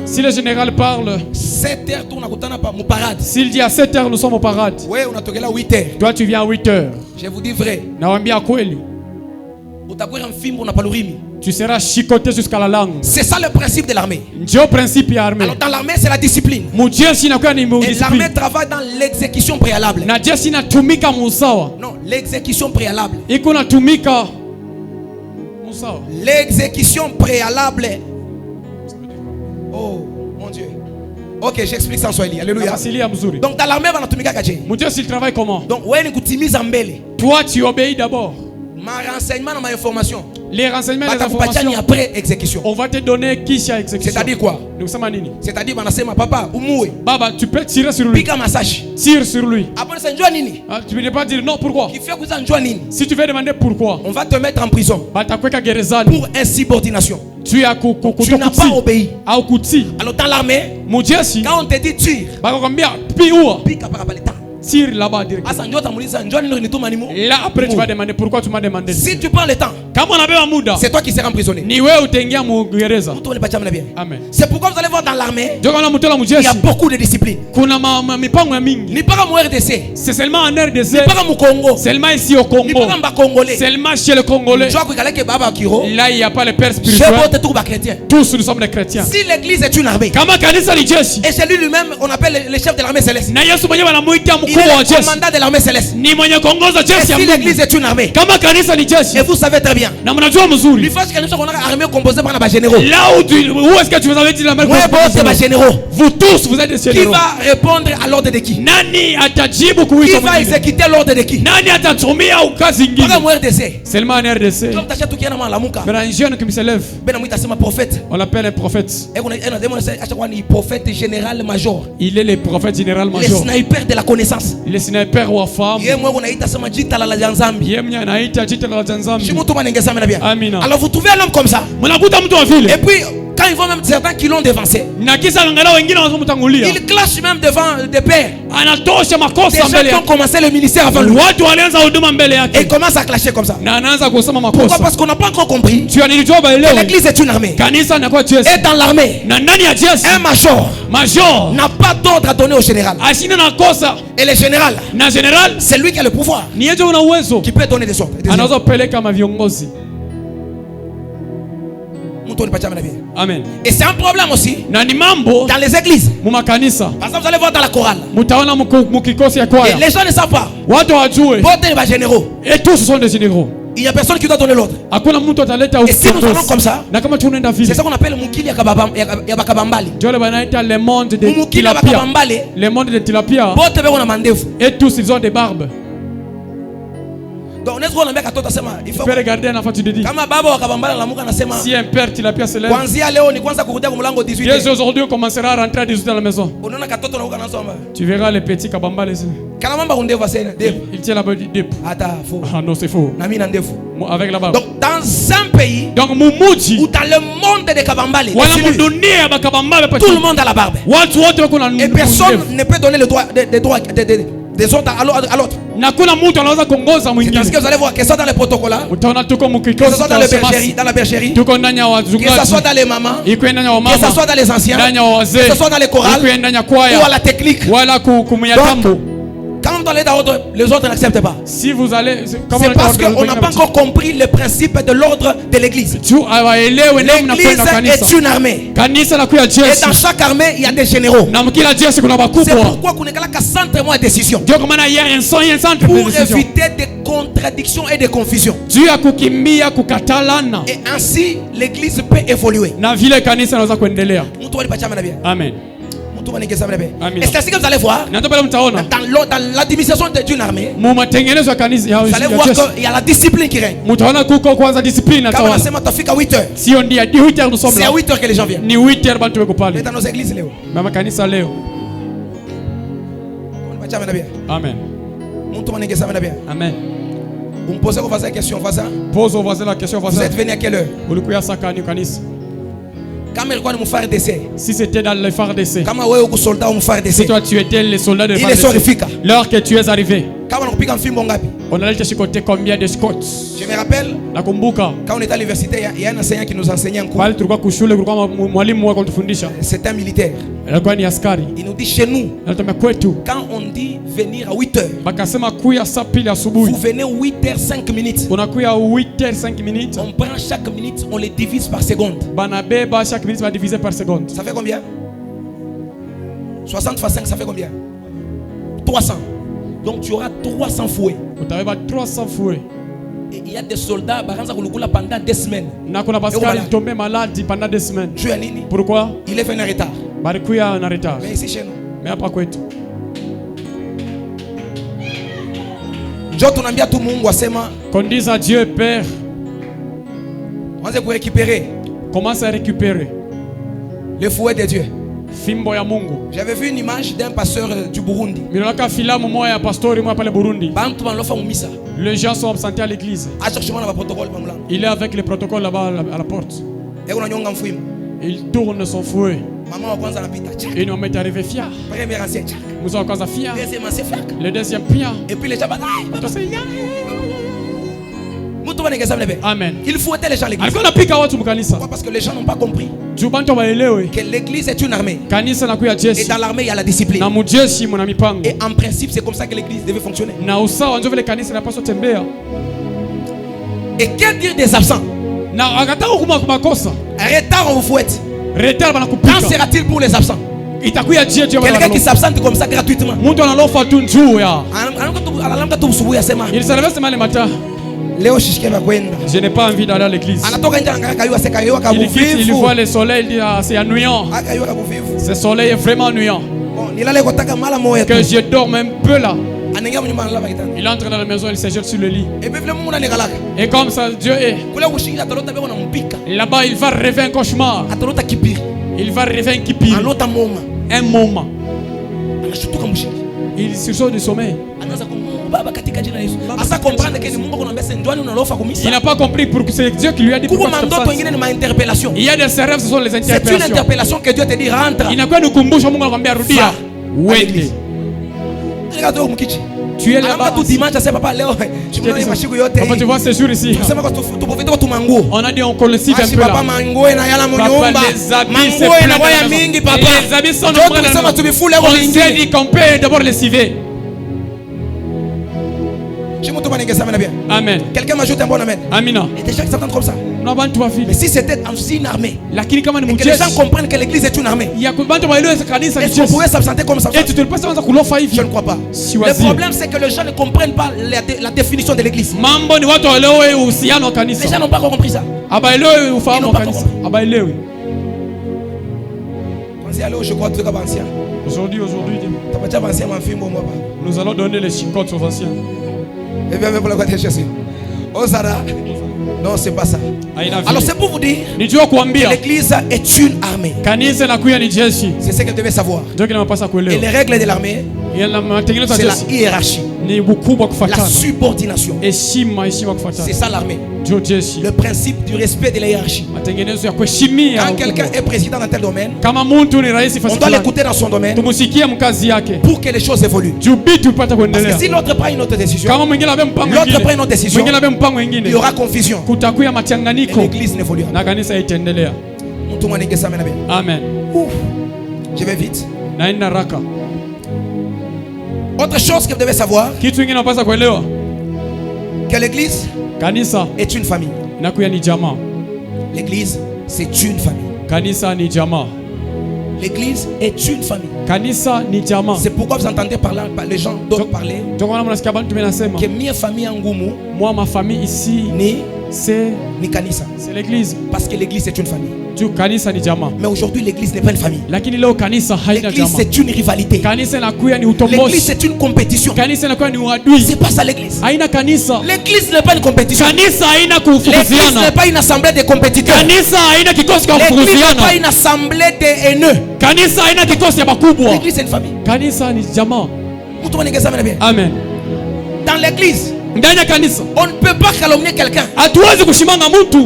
si le général parle, 7 heures, on parade. S'il dit à 7 heures, nous sommes au parade. Oui, on a là 8 heures. Toi, tu viens à 8 heures. Je vous dis vrai. Tu seras chicoté jusqu'à la langue. C'est ça le principe de l'armée. Alors dans l'armée, c'est la discipline. Et l'armée travaille dans l'exécution préalable. Non, l'exécution préalable. L'exécution préalable. Oh mon Dieu. Ok, j'explique ça en Swahili. Alléluia. Donc dans l'armée, il travaille comment? Donc toi, tu obéis d'abord. Ma renseignement, ma information. Les renseignements, les informations. Après exécution. On va te donner qui c'est exécution. C'est-à-dire quoi? C'est-à-dire, papa, Baba, tu peux tirer sur lui. Tire sur lui. Tu ne peux pas dire non, pourquoi? Si tu veux demander pourquoi, on va te mettre en prison pour insubordination. Tu n'as pas obéi. Alors dans l'armée, quand on te dit tire, tire là-bas directement. Là après tu vas demander pourquoi tu m'as demandé. Si tu prends le temps, c'est toi qui seras emprisonné. Amen. C'est pourquoi vous allez voir dans l'armée, il y a beaucoup de discipline. C'est seulement en RDC. Seulement ici au Congo. Seulement chez le Congolais. Là il n'y a pas les pères spirituels. Tous nous sommes des chrétiens. Si l'église est une armée, et c'est lui-même, on appelle le chef de l'armée céleste. Il est le commandant de l'armée céleste. Et si l'église est une armée, et vous savez très bien, il faut que nous soyons une armée composée par les généraux. Là où est-ce que tu vous avais dit l'armée composée? Vous tous, vous êtes des généraux. Qui va répondre à l'ordre de qui? Qui va exécuter l'ordre de qui? Seulement en RDC. Mais un jeune qui se lève, on l'appelle un prophète. Prophète général major. Il est le prophète général major. Le sniper de la connaissance. Il est sniper wa femme. Alors vous trouvez un homme comme ça. Et puis quand ils voient même certains qui l'ont dévancé, il clash même devant des pères. Des gens qui ont commencé le ministère avant lui. Et il commence à clasher comme ça. Pourquoi? Parce qu'on n'a pas encore compris que l'église est une armée. Et dans l'armée, un major n'a pas d'ordre à donner au général. Et le général, c'est lui qui a le pouvoir, qui peut donner des ordres. Amen. Et c'est un problème aussi dans les églises. Par exemple, vous allez voir dans la chorale, et les gens ne savent pas. Et tous sont des généraux. Il n'y a personne qui doit donner l'ordre. Et si nous allons comme ça, c'est ça qu'on appelle Mukili Yakabambali. Le monde de Tilapia. Le monde de Tilapia. Et tous ils ont des barbes. Donc, il faut regarder un enfant, tu te dis. Si un père Tilapia se lève, dès aujourd'hui on commencera à rentrer à 18 dans la maison. Tu verras les petits Kabamba ici. Il tient la bas. Ah non, c'est faux. Avec la barbe. Donc dans un pays, donc, ou dans le monde des Kabambali, tout le monde a la barbe. Et personne ne peut donner le droit des autres à l'autre. C'est parce que vous allez voir que ça dans les protocoles, que ce soit dans la bergerie, que ce soit dans les mamans, que ce soit dans les anciens, que ce soit dans les chorales ou à la technique. Donc, quand vous allez dans l'autre, les autres n'acceptent pas. Si vous allez, c'est parce qu'on n'a pas encore compris le principe de l'ordre de l'église. L'église est une armée. Et dans chaque armée, il y a des généraux. C'est pourquoi on est là qu'à centre de décision. Pour éviter des contradictions et des confusions. Et ainsi, l'église peut évoluer. Amen. Et c'est ainsi que vous allez voir dans l'administration d'une armée, vous allez voir qu'il y a la discipline qui règne. Quand on a seulement à 8 heures, c'est à 8 heures que les gens viennent. Mais dans nos églises, Amen. Amen. Vous me posez la question, vous êtes venu à quelle heure? Si c'était dans le phare d'essai, si toi tu étais le soldat de phare d'essai, l'heure que tu es arrivé, on allait te chicoter combien de scots? Je me rappelle, quand on était à l'université, il y a un enseignant qui nous enseignait un cours. C'est un militaire. Il nous dit chez nous, quand on dit venir à 8 heures, vous venez 8 heures 5 minutes. On prend chaque minute, on les divise par seconde. Ça fait combien? 60 fois 5, ça fait combien? 300. Donc tu auras 300 fouets. Et il y a des soldats pendant 2 semaines. Pourquoi? Il est venu en retard. Mais ici chez nous. Qu'on dise à Dieu Père, commence à récupérer le fouet de Dieu. J'avais vu une image d'un pasteur du Burundi. Les gens sont absentés à l'église. Il est avec les protocoles là-bas à la porte. Il tourne son fouet. Et nous est arrivé fier. Nous sommes encore fiers. Le deuxième fier. Et puis les gens Amen. Il fouettait les gens à l'église. Pourquoi? Parce que les gens n'ont pas compris que l'église est une armée. Et dans l'armée, il y a la discipline. Et en principe, c'est comme ça que l'église devait fonctionner. Et que dire des absents? Retard, on vous fouette. Quand sera-t-il pour les absents? Quelqu'un qui s'absente comme ça gratuitement. Il se réveille seulement le matin. Je n'ai pas envie d'aller à l'église. Il voit le soleil, il dit c'est ennuyant. Ce soleil est vraiment ennuyant. Que je dorme un peu là. Il entre dans la maison, il se jette sur le lit. Et comme ça, Dieu est. Là-bas, il va rêver un cauchemar. Il va rêver un kipir. Un moment. Il sursaute du sommeil. Il n'a pas compris pour que c'est Dieu qui lui a dit. Il y a des rêves, ce sont les interpellations. C'est une interpellation que Dieu te dit rentre. Il n'a pas nous kumbusha Mungu anakuambia rudia. Wende. Tu es là-bas. Papa, tu vois ce jour ici. On a dit on collective un peu là. Papa, les habits c'est plein. Les habits sont nombreux. On s'est dit qu'on peut d'abord les civer. Amen. Quelqu'un m'ajoute un bon amen. Amina. Et des gens qui s'entendent comme ça. Mais si c'était aussi une armée, et que les gens comprennent que l'église est une armée, est-ce qu'on pouvait s'absenter comme ça? Je ne crois pas. Le problème c'est que les gens ne comprennent pas la définition de l'église. Les gens n'ont pas compris ça. Ils n'ont pas compris. Pensez à l'eau, je crois que tu es ancien. Aujourd'hui, nous allons donner les chicottes aux anciens. Et bien, pour la gloire de Jésus. Oh, Zara. Non, c'est pas ça. Alors, c'est pour vous dire que l'église est une armée. C'est ce qu'elle devait savoir. Et les règles de l'armée, c'est la hiérarchie. La subordination. C'est ça l'armée. Le principe du respect de la hiérarchie. Quand quelqu'un est président dans tel domaine, on doit l'écouter dans son domaine pour que les choses évoluent. Parce que si l'autre prend une autre décision, il y aura confusion. Et l'église n'évoluera pas. Amen. Je vais vite. Autre chose que vous devez savoir, que l'église est une famille. L'église, c'est une famille. L'église est une famille. C'est pourquoi vous entendez parler, les gens d'autres parler que ma famille en Ngumu, moi ma famille ici ni kanisa. C'est l'église. Parce que l'église est une famille. Mais aujourd'hui l'église n'est pas une famille. L'église c'est une rivalité. L'église c'est une compétition. C'est pas ça l'église. L'église n'est pas une compétition. L'église n'est pas une assemblée de compétiteurs. L'église n'est pas une assemblée de haineux. L'église c'est une famille. Amen. Dans l'église, on ne peut pas calomnier quelqu'un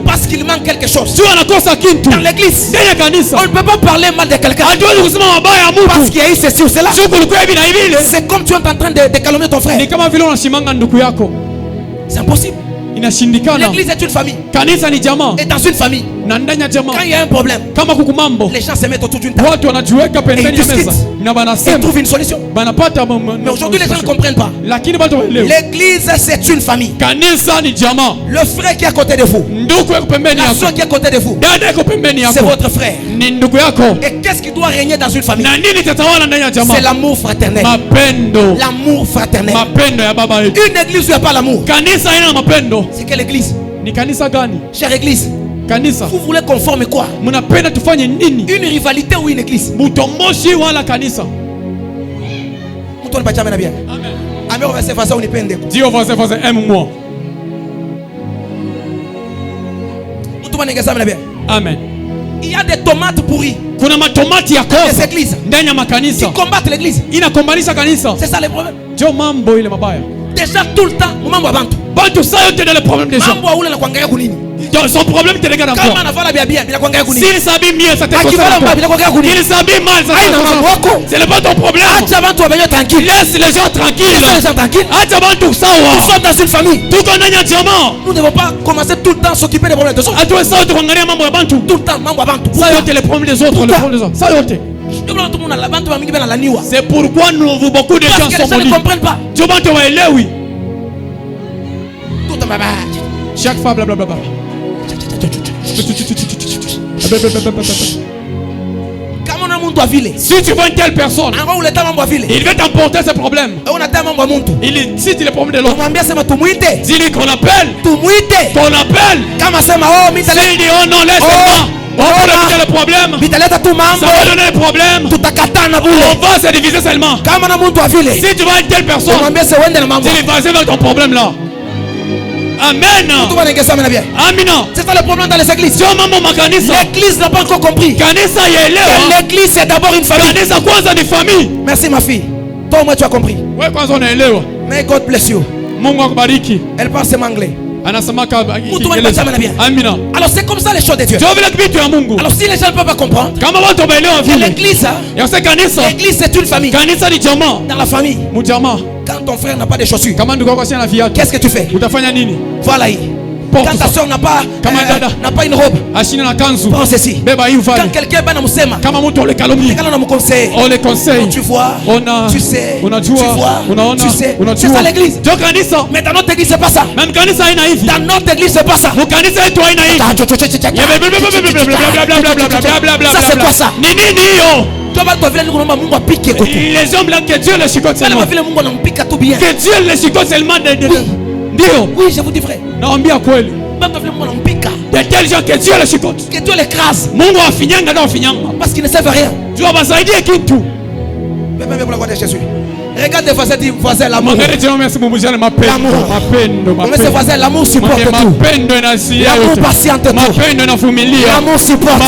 parce qu'il manque quelque chose. Dans l'église, on ne peut pas parler mal de quelqu'un parce qu'il y a eu ceci ou cela. C'est comme tu es en train de calomnier ton frère. C'est impossible. L'église est une famille. Et dans une famille, quand il y a un problème, les gens se mettent autour d'une table et ils discutent. Ils trouvent une solution. Mais aujourd'hui les gens ne comprennent pas. L'église c'est une famille. Le frère qui est à côté de vous, la soeur qui est à côté de vous, c'est votre frère. Et qu'est-ce qui doit régner dans une famille? C'est l'amour fraternel. L'amour fraternel. Une église où il n'y a pas l'amour, c'est quelle église? Chère église, vous voulez qu'on forme quoi? Une rivalité ou une église? Amen. Il y a des tomates pourries dans les églises qui combattent l'église. C'est ça le problème. Déjà tout le temps, le problème des gens. Son problème c'est les gars d'abord. S'il s'habille mieux, ça te concerne. S'il s'habille mal, ça te concerne. C'est pas ton problème. Laisse les gens tranquilles. Nous sommes dans une famille. Nous ne devons pas commencer tout le temps à s'occuper des problèmes des autres. Tout le temps, les problèmes des autres. C'est pourquoi beaucoup de gens sont maudits. Ne comprennent pas. Chaque fois, blablabla. Si tu vois une telle personne, il veut t'emporter ses problèmes. Il cite les problèmes de l'autre. Dis-lui qu'on appelle. S'il dit oh non, laisse-moi. On va régler le problème. Ça va donner le problème. On va se diviser seulement. Si tu vois une telle personne, dis-lui vas-y avec ton problème là. Amen. Amina. C'est ça le problème dans les églises. L'église n'a pas encore compris que l'église c'est d'abord une famille. Merci ma fille. Toi au moins tu as compris. May God bless you. Elle parle ce anglais. Alors c'est comme ça les choses de Dieu. Alors si les gens ne peuvent pas comprendre l'église c'est une famille. Dans la famille, quand ton frère n'a pas de chaussures, qu'est-ce que tu fais? Voilà. Quand ta soeur n'a pas une robe, prends ceci. Quand quelqu'un est musema, on les conseille. Tu vois, tu sais, tu sais. C'est ça l'église. Mais dans notre église c'est pas ça. Dans notre église c'est pas ça. Ça c'est quoi ça? Les hommes là que Dieu les chicote seulement. Que Dieu les chicote seulement. Oui, je vous dis vrai. De tels gens que Dieu les chicote. Que Dieu l'écrase. Parce qu'ils ne servent à rien. Tu vas dire qui tout. Même pour la gloire de Jésus. Regarde les voisins, dis voisin, l'amour. L'amour. Comment c'est voisin, l'amour supporte tout. L'amour patiente tout. L'amour supporte.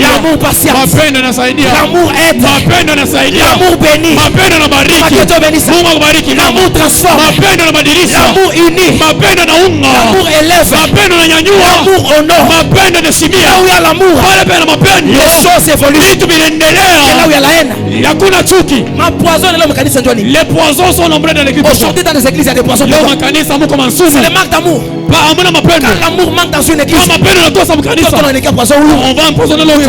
L'amour patiente. L'amour aide. L'amour bénit. L'amour transforme. L'amour unit. L'amour élève. L'amour honore. Là où il y a l'amour, les choses évoluent. Et là où il y a la haine, ma poison est le mécanisme. Les poisons sont nombreux dans l'église. Aujourd'hui dans les églises il y a des poisons. C'est le manque d'amour. Quand l'amour manque dans une église, on va empoisonner l'autre.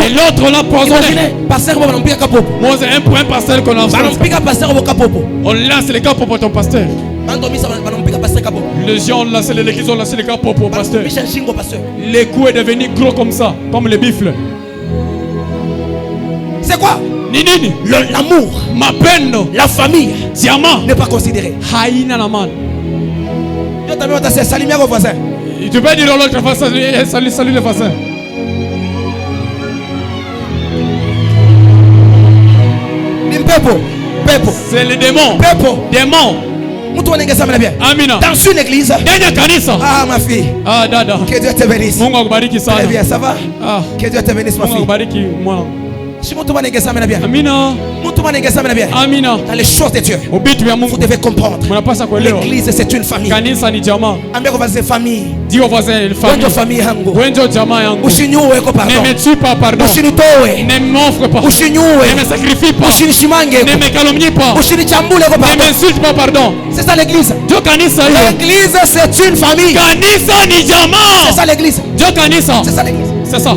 Et l'autre l'a poisonné. Un pasteur qu'on lance. On lance les capos pour ton pasteur. Les gens ont lancé l'église, ont lancé les capos pour pasteur. Les coups est devenu gros comme ça, comme les bifles. C'est quoi? L'amour, la famille n'est pas considéré. Tu peux dire à l'autre face, salut le voisin. C'est les démons. Amina. Dans une église. Ah ma fille. Ah dada. Que Dieu te bénisse. Très bien, ça va? Ah. Que Dieu te bénisse ma fille. Amina. Amina. Dans les choses de Dieu, vous devez comprendre. L'église c'est une famille. Ambia voisin famille. Dis au voisin famille. Famille yangu. Ne me tue pas, pardon. Ne m'offre pas. Ne me sacrifie pas. Ne me calomnie pas. Ne m'insulte pas, pardon. C'est ça l'église. L'église c'est une famille. C'est ça l'église. C'est ça l'église. C'est ça.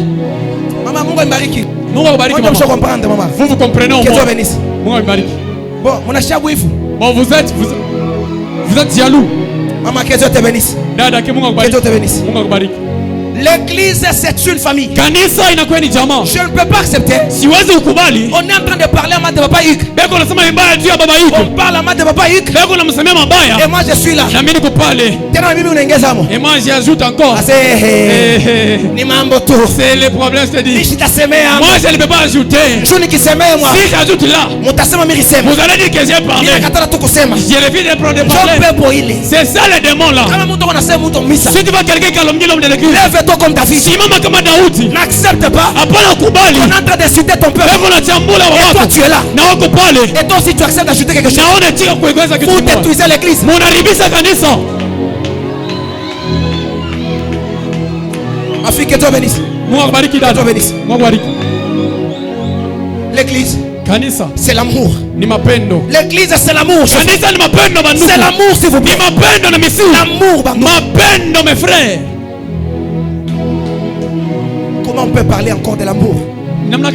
Maman, Mungu mbariki. Mungu akubariki mama. Vous vous comprenez au moins. Mungu akubariki. Bon, mon achat wifu. Bon, vous êtes jaloux. Maman, que Dieu te bénisse. Dada, que Mungu akubariki. Que Dieu te bénisse. Mungu akubariki. L'église c'est une famille. Kanisa inakuwa ni jamaa. Je ne peux pas accepter. Siwezi ukubali. On est en train de parler à ma de papa Yuk. Beko unasema mbaya juu ya baba Yuk. On parle à ma de papa Yuk. Beko unamsemea mabaya. Et moi je suis là. Na mimi niko pale. Tena mimi unaongeza mo. Et moi j'ajoute encore. Ni mambo tu. C'est le problème, je te dis. Nishitasemea. Moi je ne peux pas ajouter. Tu nikisemea moi. Si j'ajoute là. Mutasema mimi nisema. Vous allez dire que j'ai parlé. Nikatala tu kusema. Je refuse de prendre des problèmes. C'est ça le démon là. Kama mtu anasema mtu misa. Si tu vois quelqu'un calomnier l'homme de l'église. Lève-toi comme David. Simama kama Daudi. N'accepte pas. Hapana kubali. On est en train d'insulter ton peuple. Et toi tu es là. Na wako pale. Et toi aussi tu acceptes d'ajouter quelque chose. Naona tika kuongeza kitu. Vous détruisez l'église. Munaribisha kanisa. Ma fille, que Dieu bénisse. Mungu akubariki dada. Dieu bénisse. Mungu akubariki. L'église. Kanisa. C'est l'amour. Ni mapendo. L'église c'est l'amour. Kanisa ni mapendo bandugu. C'est l'amour s'il vous plaît. Ni mapendo na misiu. L'amour bandugu. Mapendo mes frères. Comment on peut parler encore de l'amour? Comment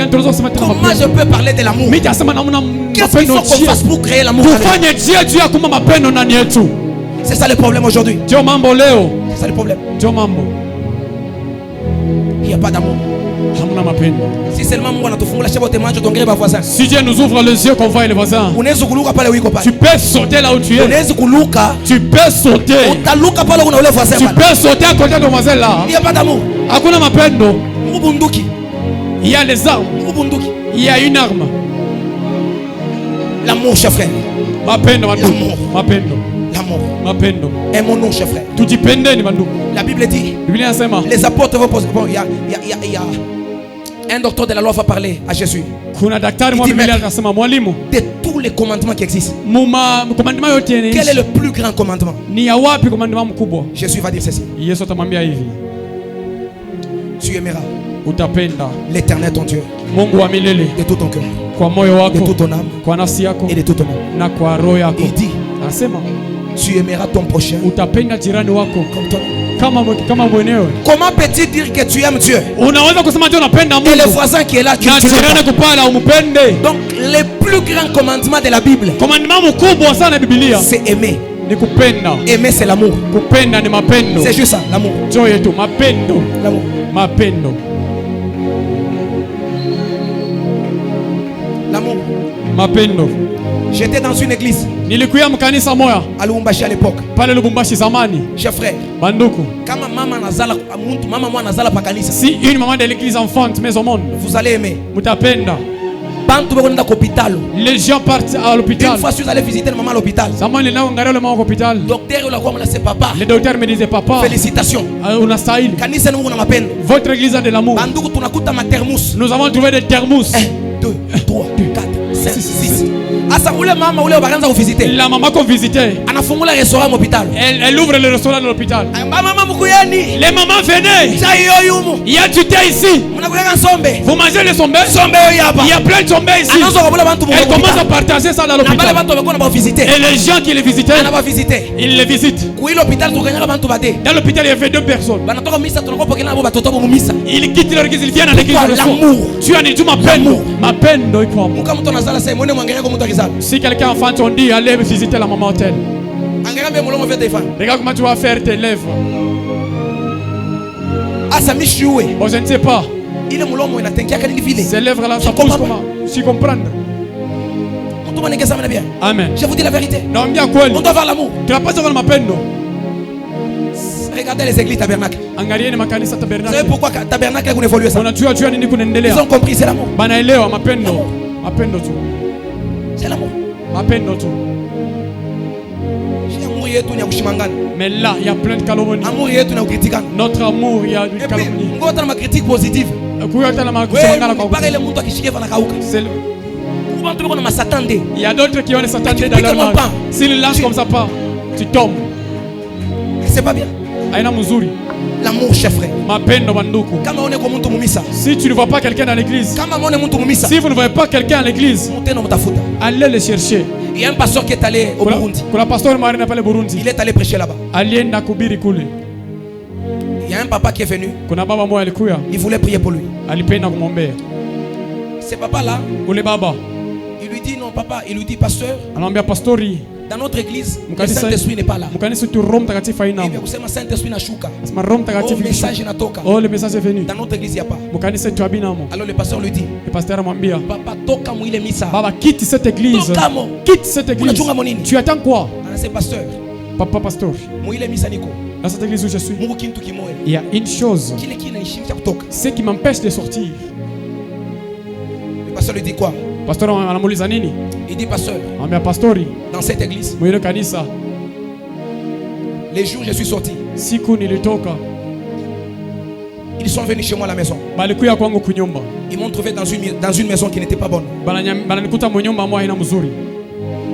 je peux parler de l'amour? Qu'est-ce qu'il faut qu'on fasse pour créer l'amour? C'est ça le problème aujourd'hui. C'est ça le problème. Il n'y a pas d'amour. Si seulement si Dieu nous ouvre les yeux qu'on voit les voisins, tu peux sauter là où tu es. Tu peux sauter. Tu peux sauter à côté de ton voisin là. Il n'y a pas d'amour. Il y a les armes. Il y a une arme. L'amour, cher frère. Mapendo. Aimons-nous, cher frère. La Bible dit, les apôtres vont poser. Bon, il y a un docteur de la loi va parler à Jésus. De tous les commandements qui existent, quel est le plus grand commandement? Jésus va dire ceci. Tu aimeras l'Éternel ton Dieu de tout ton cœur, de toute ton âme et de toute ton âme. Il dit, tu aimeras ton prochain comme toi. Comment peux-tu dire que tu aimes Dieu et le voisin qui est là, tu l'aimes pas? Donc le plus grand commandement de la Bible, c'est aimer. Aimer c'est l'amour. C'est juste ça, l'amour. L'amour. J'étais dans une église à Lubumbashi à l'époque. Chers frères, si une maman de l'église enfante mais au monde, vous allez aimer. Les gens partent à l'hôpital. Une fois, je suis allé visiter maman à l'hôpital. Le docteur me disait, papa, félicitations. Votre église a de l'amour. Nous avons trouvé des thermos. 1, 2, 3, 4, 5, 6. La maman qu'on visitait, elle ouvre le restaurant de l'hôpital. Les mamans venaient. Il y a du thé ici. Vous mangez le sombe. Il y a plein de sombe ici. Elle commence à partager ça dans l'hôpital. Et les gens qui les visitaient, ils les visitent. Dans l'hôpital, il y avait 2 personnes. Ils quittent leur église, ils viennent à l'église. Tu as dit, tu ma peine doit y croire. Si quelqu'un enfante, on dit allez visiter la maman hôtel. Regarde comment tu vas faire tes lèvres. Bon, je ne sais pas. Ces lèvres là, ça pousse comment? Si comprendre. Amen. Je vous dis la vérité. On doit avoir l'amour. Tu n'as pas besoin de ma peine, non? Regardez les églises tabernacles. Vous savez pourquoi tabernacle a évolué ça? Ils ont compris, c'est l'amour. C'est l'amour. Mais là, il y a plein de calomnie. Notre amour, il y a du calomnie. Ma critique positive. Il y a d'autres qui ont s'attendre dans leur langue. S'ils lancent comme ça pas, tu tombes. C'est pas bien. L'amour, chef frère. Si tu ne vois pas quelqu'un dans l'église, si vous ne voyez pas quelqu'un à l'église, allez le chercher. Il y a un pasteur qui est allé au Burundi. Il est allé prêcher là-bas. Il y a un papa qui est venu. Il voulait prier pour lui. Ce papa-là, il lui dit non papa, il lui dit pasteur. Dans notre église, le Saint-Esprit n'est pas là. Oh, le message est venu. Dans notre église, il n'y a pas. Alors le pasteur lui dit, papa, Baba, quitte cette église. Quitte cette église. Tu attends quoi? C'est pasteur. Papa, pasteur. Dans cette église où je suis, il y a une chose. Ce qui m'empêche de sortir. Le pasteur lui dit quoi? Pasteur, il dit pasteur, dans cette église, les jours où je suis sorti, ils sont venus chez moi à la maison. Ils m'ont trouvé dans une maison qui n'était pas bonne.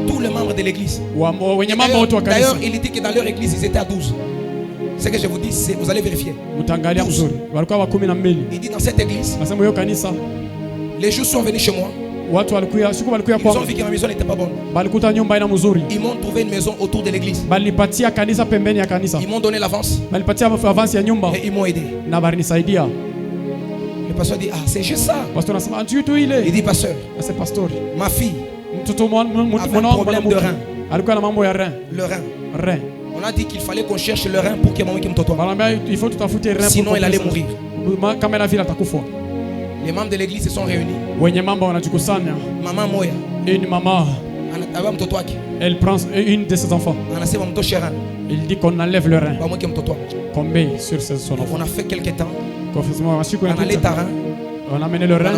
Tous les membres de l'église. D'ailleurs, il dit que dans leur église, ils étaient à 12. Ce que je vous dis, vous allez vérifier. 12. Il dit dans cette église, les jours sont venus chez moi. Ils ont vu que ma maison n'était pas bonne. Ils m'ont trouvé une maison autour de l'église. Ils m'ont donné l'avance. Et ils m'ont aidé. Le pasteur dit, ah c'est juste ça. Il dit, pasteur, ma fille avait un problème de rein. Le rein. On a dit qu'il fallait qu'on cherche le rein pour que maman me totoie. Sinon elle allait mourir. Les membres de l'église se sont réunis. Maman Moya. Une maman. Elle prend une de ses enfants. Il dit qu'on enlève le rein. Qu'on met sur son enfant. On a fait quelques temps. On a mené le rein.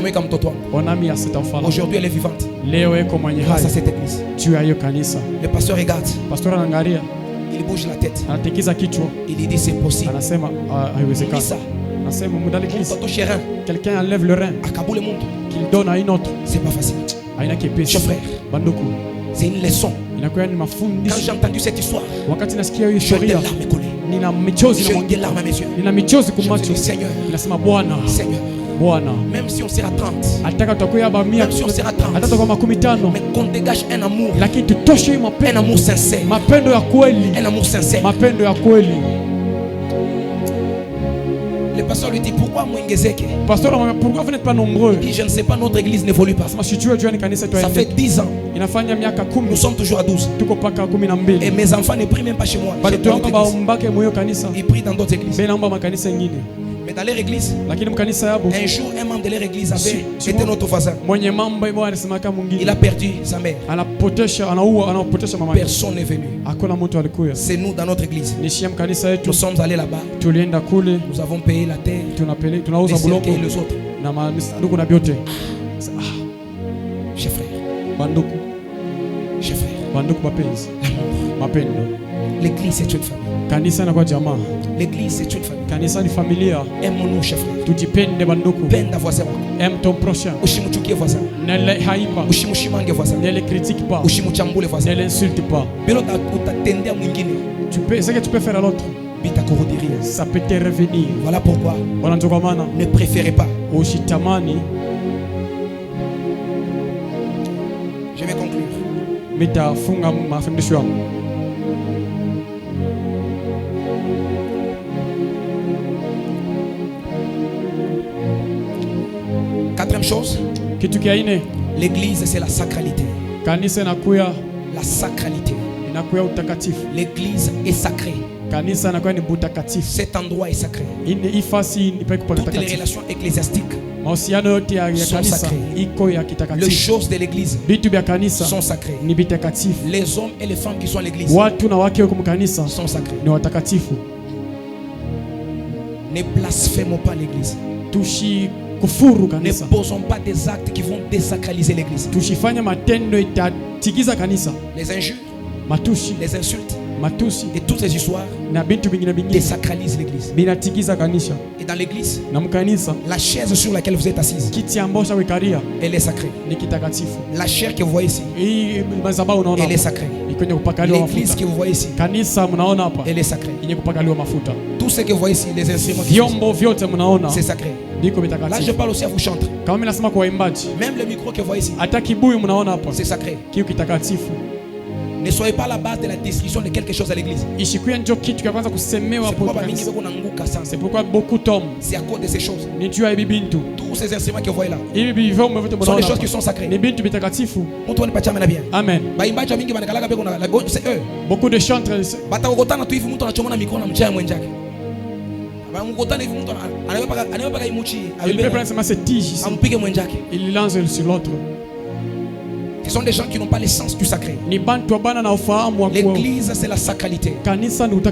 On a mis à cet enfant. Aujourd'hui elle est vivante. Grâce à cette église. Le pasteur regarde. Il bouge la tête. Il dit c'est possible. Quelqu'un enlève le rein qu'il donne à une autre. C'est pas facile. Cher frère, c'est une leçon. Quand j'ai entendu cette histoire, j'ai des larmes collées. J'ai des larmes à mes yeux. Je dis Seigneur, même si on sera 30, même si on sera 30, mais qu'on dégage un amour, un amour sincère, un amour sincère. Le pasteur lui dit pourquoi pourquoi vous n'êtes pas nombreux? Il dit je ne sais pas, notre église n'évolue pas. Ça fait 10 ans. Nous sommes toujours à 12. Et mes enfants ne prient même pas chez moi. Ils prient dans d'autres églises. Mais dans leur église, un jour un membre de leur église était notre voisin. Il a perdu sa mère. Personne n'est venu. C'est nous dans notre église. Nous sommes allés là-bas. Nous avons payé la terre, les cercueils et les autres. Chers frères. Banduku. Chers frères. Banduku mapenzi. Mapendo. L'église c'est une famille. Kanisa na kwa jamaa. L'église c'est une famille. Kanisa ni familia. Aimons-nous, chers frères. Tujipende banduku. Penda voisin. Aime ton prochain. Usimuchukie voisin. Ne haïba. Usimushimange voisin. Ne le critique pas. Usimuchambule voisin. Ne l'insulte pas. Bilo utatendea mwingine. Ce que tu peux faire à l'autre. Ça peut te revenir. Voilà pourquoi. Ne préférez pas. Je vais conclure. Quatrième chose. L'église c'est la sacralité. La sacralité. L'église est sacrée. Cet endroit est sacré. Toutes les relations ecclésiastiques sont sacrées. Les choses de l'église sont sacrées. Les hommes et les femmes qui sont à l'église sont sacrés. Ne blasphémons pas l'église. Ne posons pas des actes qui vont désacraliser l'église. Les injures, les insultes et toutes ces histoires désacralisent l'église. Et dans l'église, la chaise sur laquelle vous êtes assise, elle est sacrée. La chair que vous voyez ici, elle est sacrée. L'église que vous voyez ici, elle est sacrée. Tout ce que vous voyez ici, les instruments, c'est sacré. Là je parle aussi à vous chanter. Même le micro que vous voyez ici, c'est sacré. Ne soyez pas la base de la destruction de quelque chose à l'église. C'est pourquoi beaucoup tombent. C'est à cause de ces choses. Tous ces instruments que vous voyez là sont des choses qui sont sacrées. Amen. C'est eux. Beaucoup de chantres. Il peut prendre ses tiges ici. Il lance sur l'autre. Ce sont des gens qui n'ont pas l'essence du sacré. L'église, c'est la sacralité.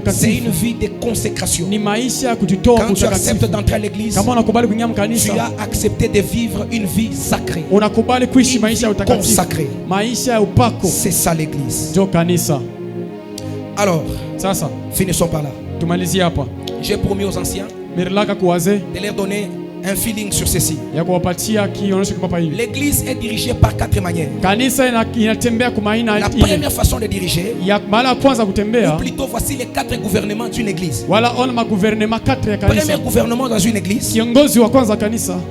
C'est une vie de consécration. Quand tu acceptes d'entrer à l'église, tu as accepté de vivre une vie sacrée. Une vie consacrée. C'est ça l'église. Alors, finissons par là. J'ai promis aux anciens de leur donner un feeling sur ceci. L'église est dirigée par 4 manières. La première façon de diriger, ou plutôt voici les 4 gouvernements d'une église. Premier gouvernement dans une église,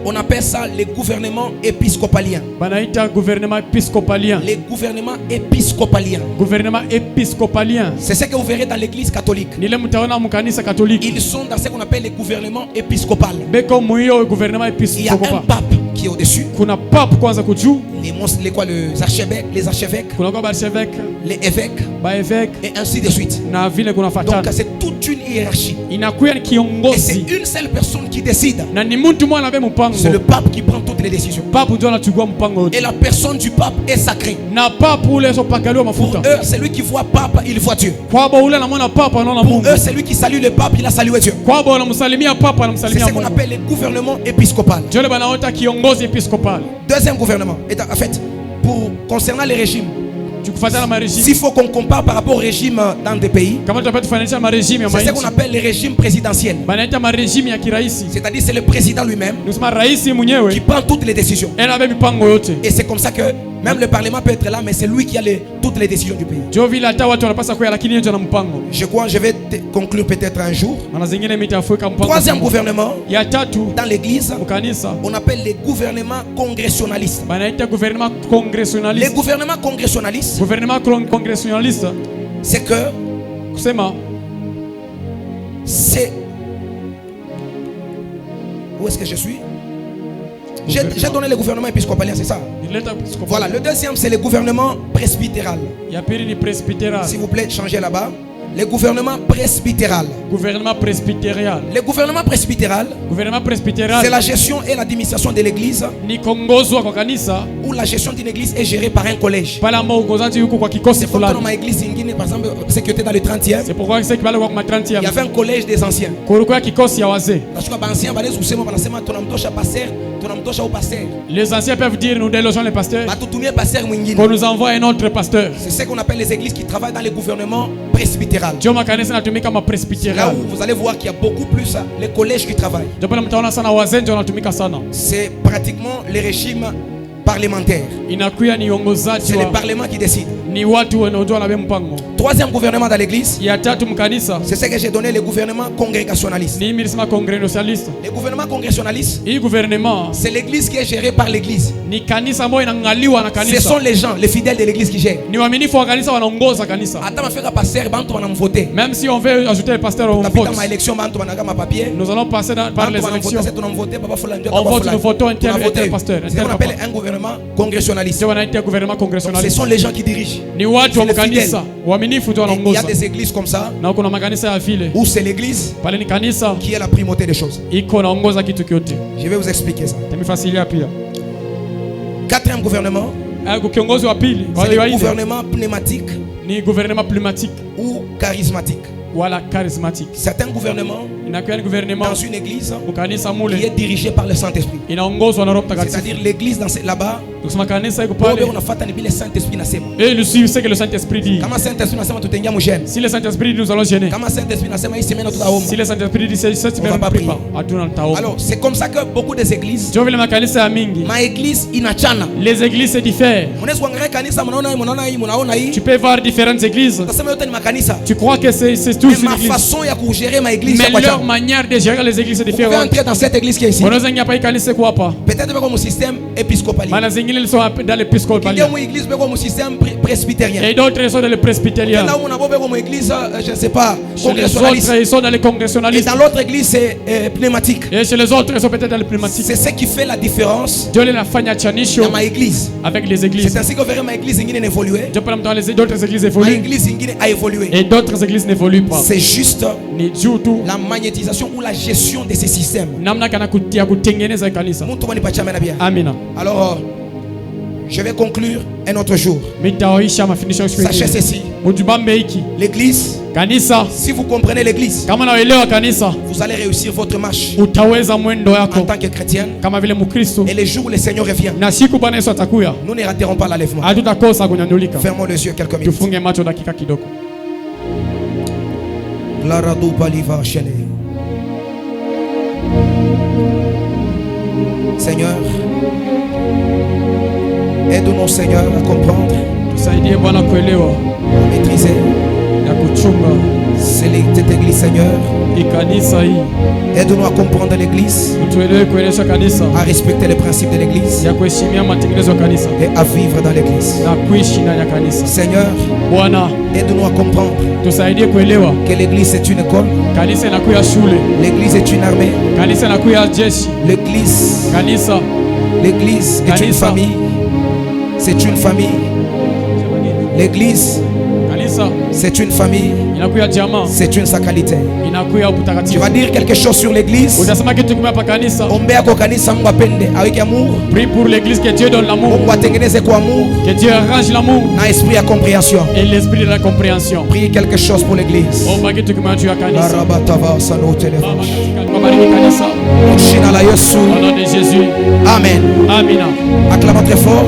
on appelle ça les gouvernements épiscopaliens. Les gouvernements épiscopaliens. C'est ce que vous verrez dans l'église catholique. Ils sont dans ce qu'on appelle les gouvernements épiscopaux. Il y a un pape qui est au-dessus. Les archevêques, les évêques, et ainsi de suite. Donc c'est toute une hiérarchie. Et c'est une seule personne qui décide. C'est le pape qui prend toutes les décisions. Et la personne du pape est sacrée. Pour eux, celui qui voit pape, il voit Dieu. Pour eux, celui qui salue le pape, il a salué Dieu. C'est ce qu'on appelle les gouvernements épiscopaux. Deuxième gouvernement, en fait, concernant les régimes, s'il faut qu'on compare par rapport au régime dans des pays, c'est ce qu'on appelle les régimes présidentiels. C'est-à-dire c'est le président lui-même qui prend toutes les décisions. Et c'est comme ça que même le parlement peut être là, mais c'est lui qui a toutes les décisions du pays. Je crois que je vais conclure peut-être un jour. Troisième gouvernement, dans l'église, on appelle les gouvernements congressionnalistes. Les gouvernements congressionnalistes, c'est que c'est... Où est-ce que je suis? J'ai donné le gouvernement épiscopalien, c'est ça? Voilà, le deuxième c'est le gouvernement presbytéral. S'il vous plaît, changez là-bas. Le gouvernement presbytéral. Le gouvernement presbytéral, c'est la gestion et l'administration de l'église, où la gestion d'une église est gérée par un collège. C'est pourquoi dans ma église, par exemple, ceux qui étaient dans le 30e, il y avait un collège des anciens. Les anciens peuvent dire nous délogeons les pasteurs, qu'on nous envoie un autre pasteur. C'est ce qu'on appelle les églises qui travaillent dans les gouvernements presbytérales. Là où vous allez voir qu'il y a beaucoup plus les collèges qui travaillent. C'est pratiquement les régimes parlementaires. C'est le parlement qui décide. Troisième gouvernement dans l'église, c'est ce que j'ai donné, le gouvernement congrégationaliste. Le gouvernement congrégationaliste, c'est l'église qui est gérée par l'église. Ce sont les gens, les fidèles de l'église qui gèrent. Même si on veut ajouter le pasteur au vote, nous allons passer par les élections. On vote, nous votons un tel pasteur. C'est ce qu'on appelle un gouvernement congrégationaliste. Ce sont les gens qui dirigent. Il y a des églises comme ça où c'est l'église qui est la primauté des choses. Je vais vous expliquer ça. Quatrième gouvernement, c'est le gouvernement pneumatique ou charismatique. Voilà, charismatique. Certains gouvernements dans une église qui est dirigée par le Saint-Esprit. C'est-à-dire l'église là-bas, et nous suivons ce que le Saint-Esprit dit. Si le Saint-Esprit dit nous allons gêner. Si le Saint-Esprit dit c'est on va pas prier. Alors c'est comme ça que beaucoup des églises, ma église inachana, les églises se diffèrent. Tu peux voir différentes églises. Tu crois que c'est tous une église. Mais leur manière de gérer les églises est différente. Vous pouvez entrer dans cette église qui est ici. Peut-être comme un système épiscopalien. Ils sont dans l'épiscopalien. Et d'autres sont dans le presbytérien. Je sais pas, les autres ils sont dans les congressionnalistes. Et dans l'autre église c'est pneumatique. Et chez les autres ils sont peut-être dans le pneumatique. C'est ce qui fait la différence dans ma église. Avec les églises. C'est ainsi que ma église a évolué. D'autres églises évoluent. Ma église a évolué. Et d'autres églises n'évoluent pas. C'est juste la magnétisation ou la gestion de ces systèmes. Alors je vais conclure un autre jour. Sachez ceci. L'église, si vous comprenez l'église, vous allez réussir votre marche en tant que chrétien. Et les jours où le Seigneur revient, nous ne raterons pas l'enlèvement. Fermons les yeux quelques minutes. Seigneur, aide-nous, Seigneur, à comprendre, à maîtriser cette église, Seigneur. Aide-nous à comprendre l'église, à respecter les principes de l'église et à vivre dans l'église. Seigneur, aide-nous à comprendre que l'église est une école, l'église est une armée, l'église est une famille. C'est une famille. L'église, c'est une famille. C'est une sacralité. Tu vas dire quelque chose sur l'église. Avec amour. Prie pour l'église que Dieu donne l'amour. Que Dieu arrange l'amour. Esprit à compréhension. Et l'esprit de la compréhension. Prie quelque chose pour l'église. Au nom de Jésus. Amen. Amen. Acclamons très fort.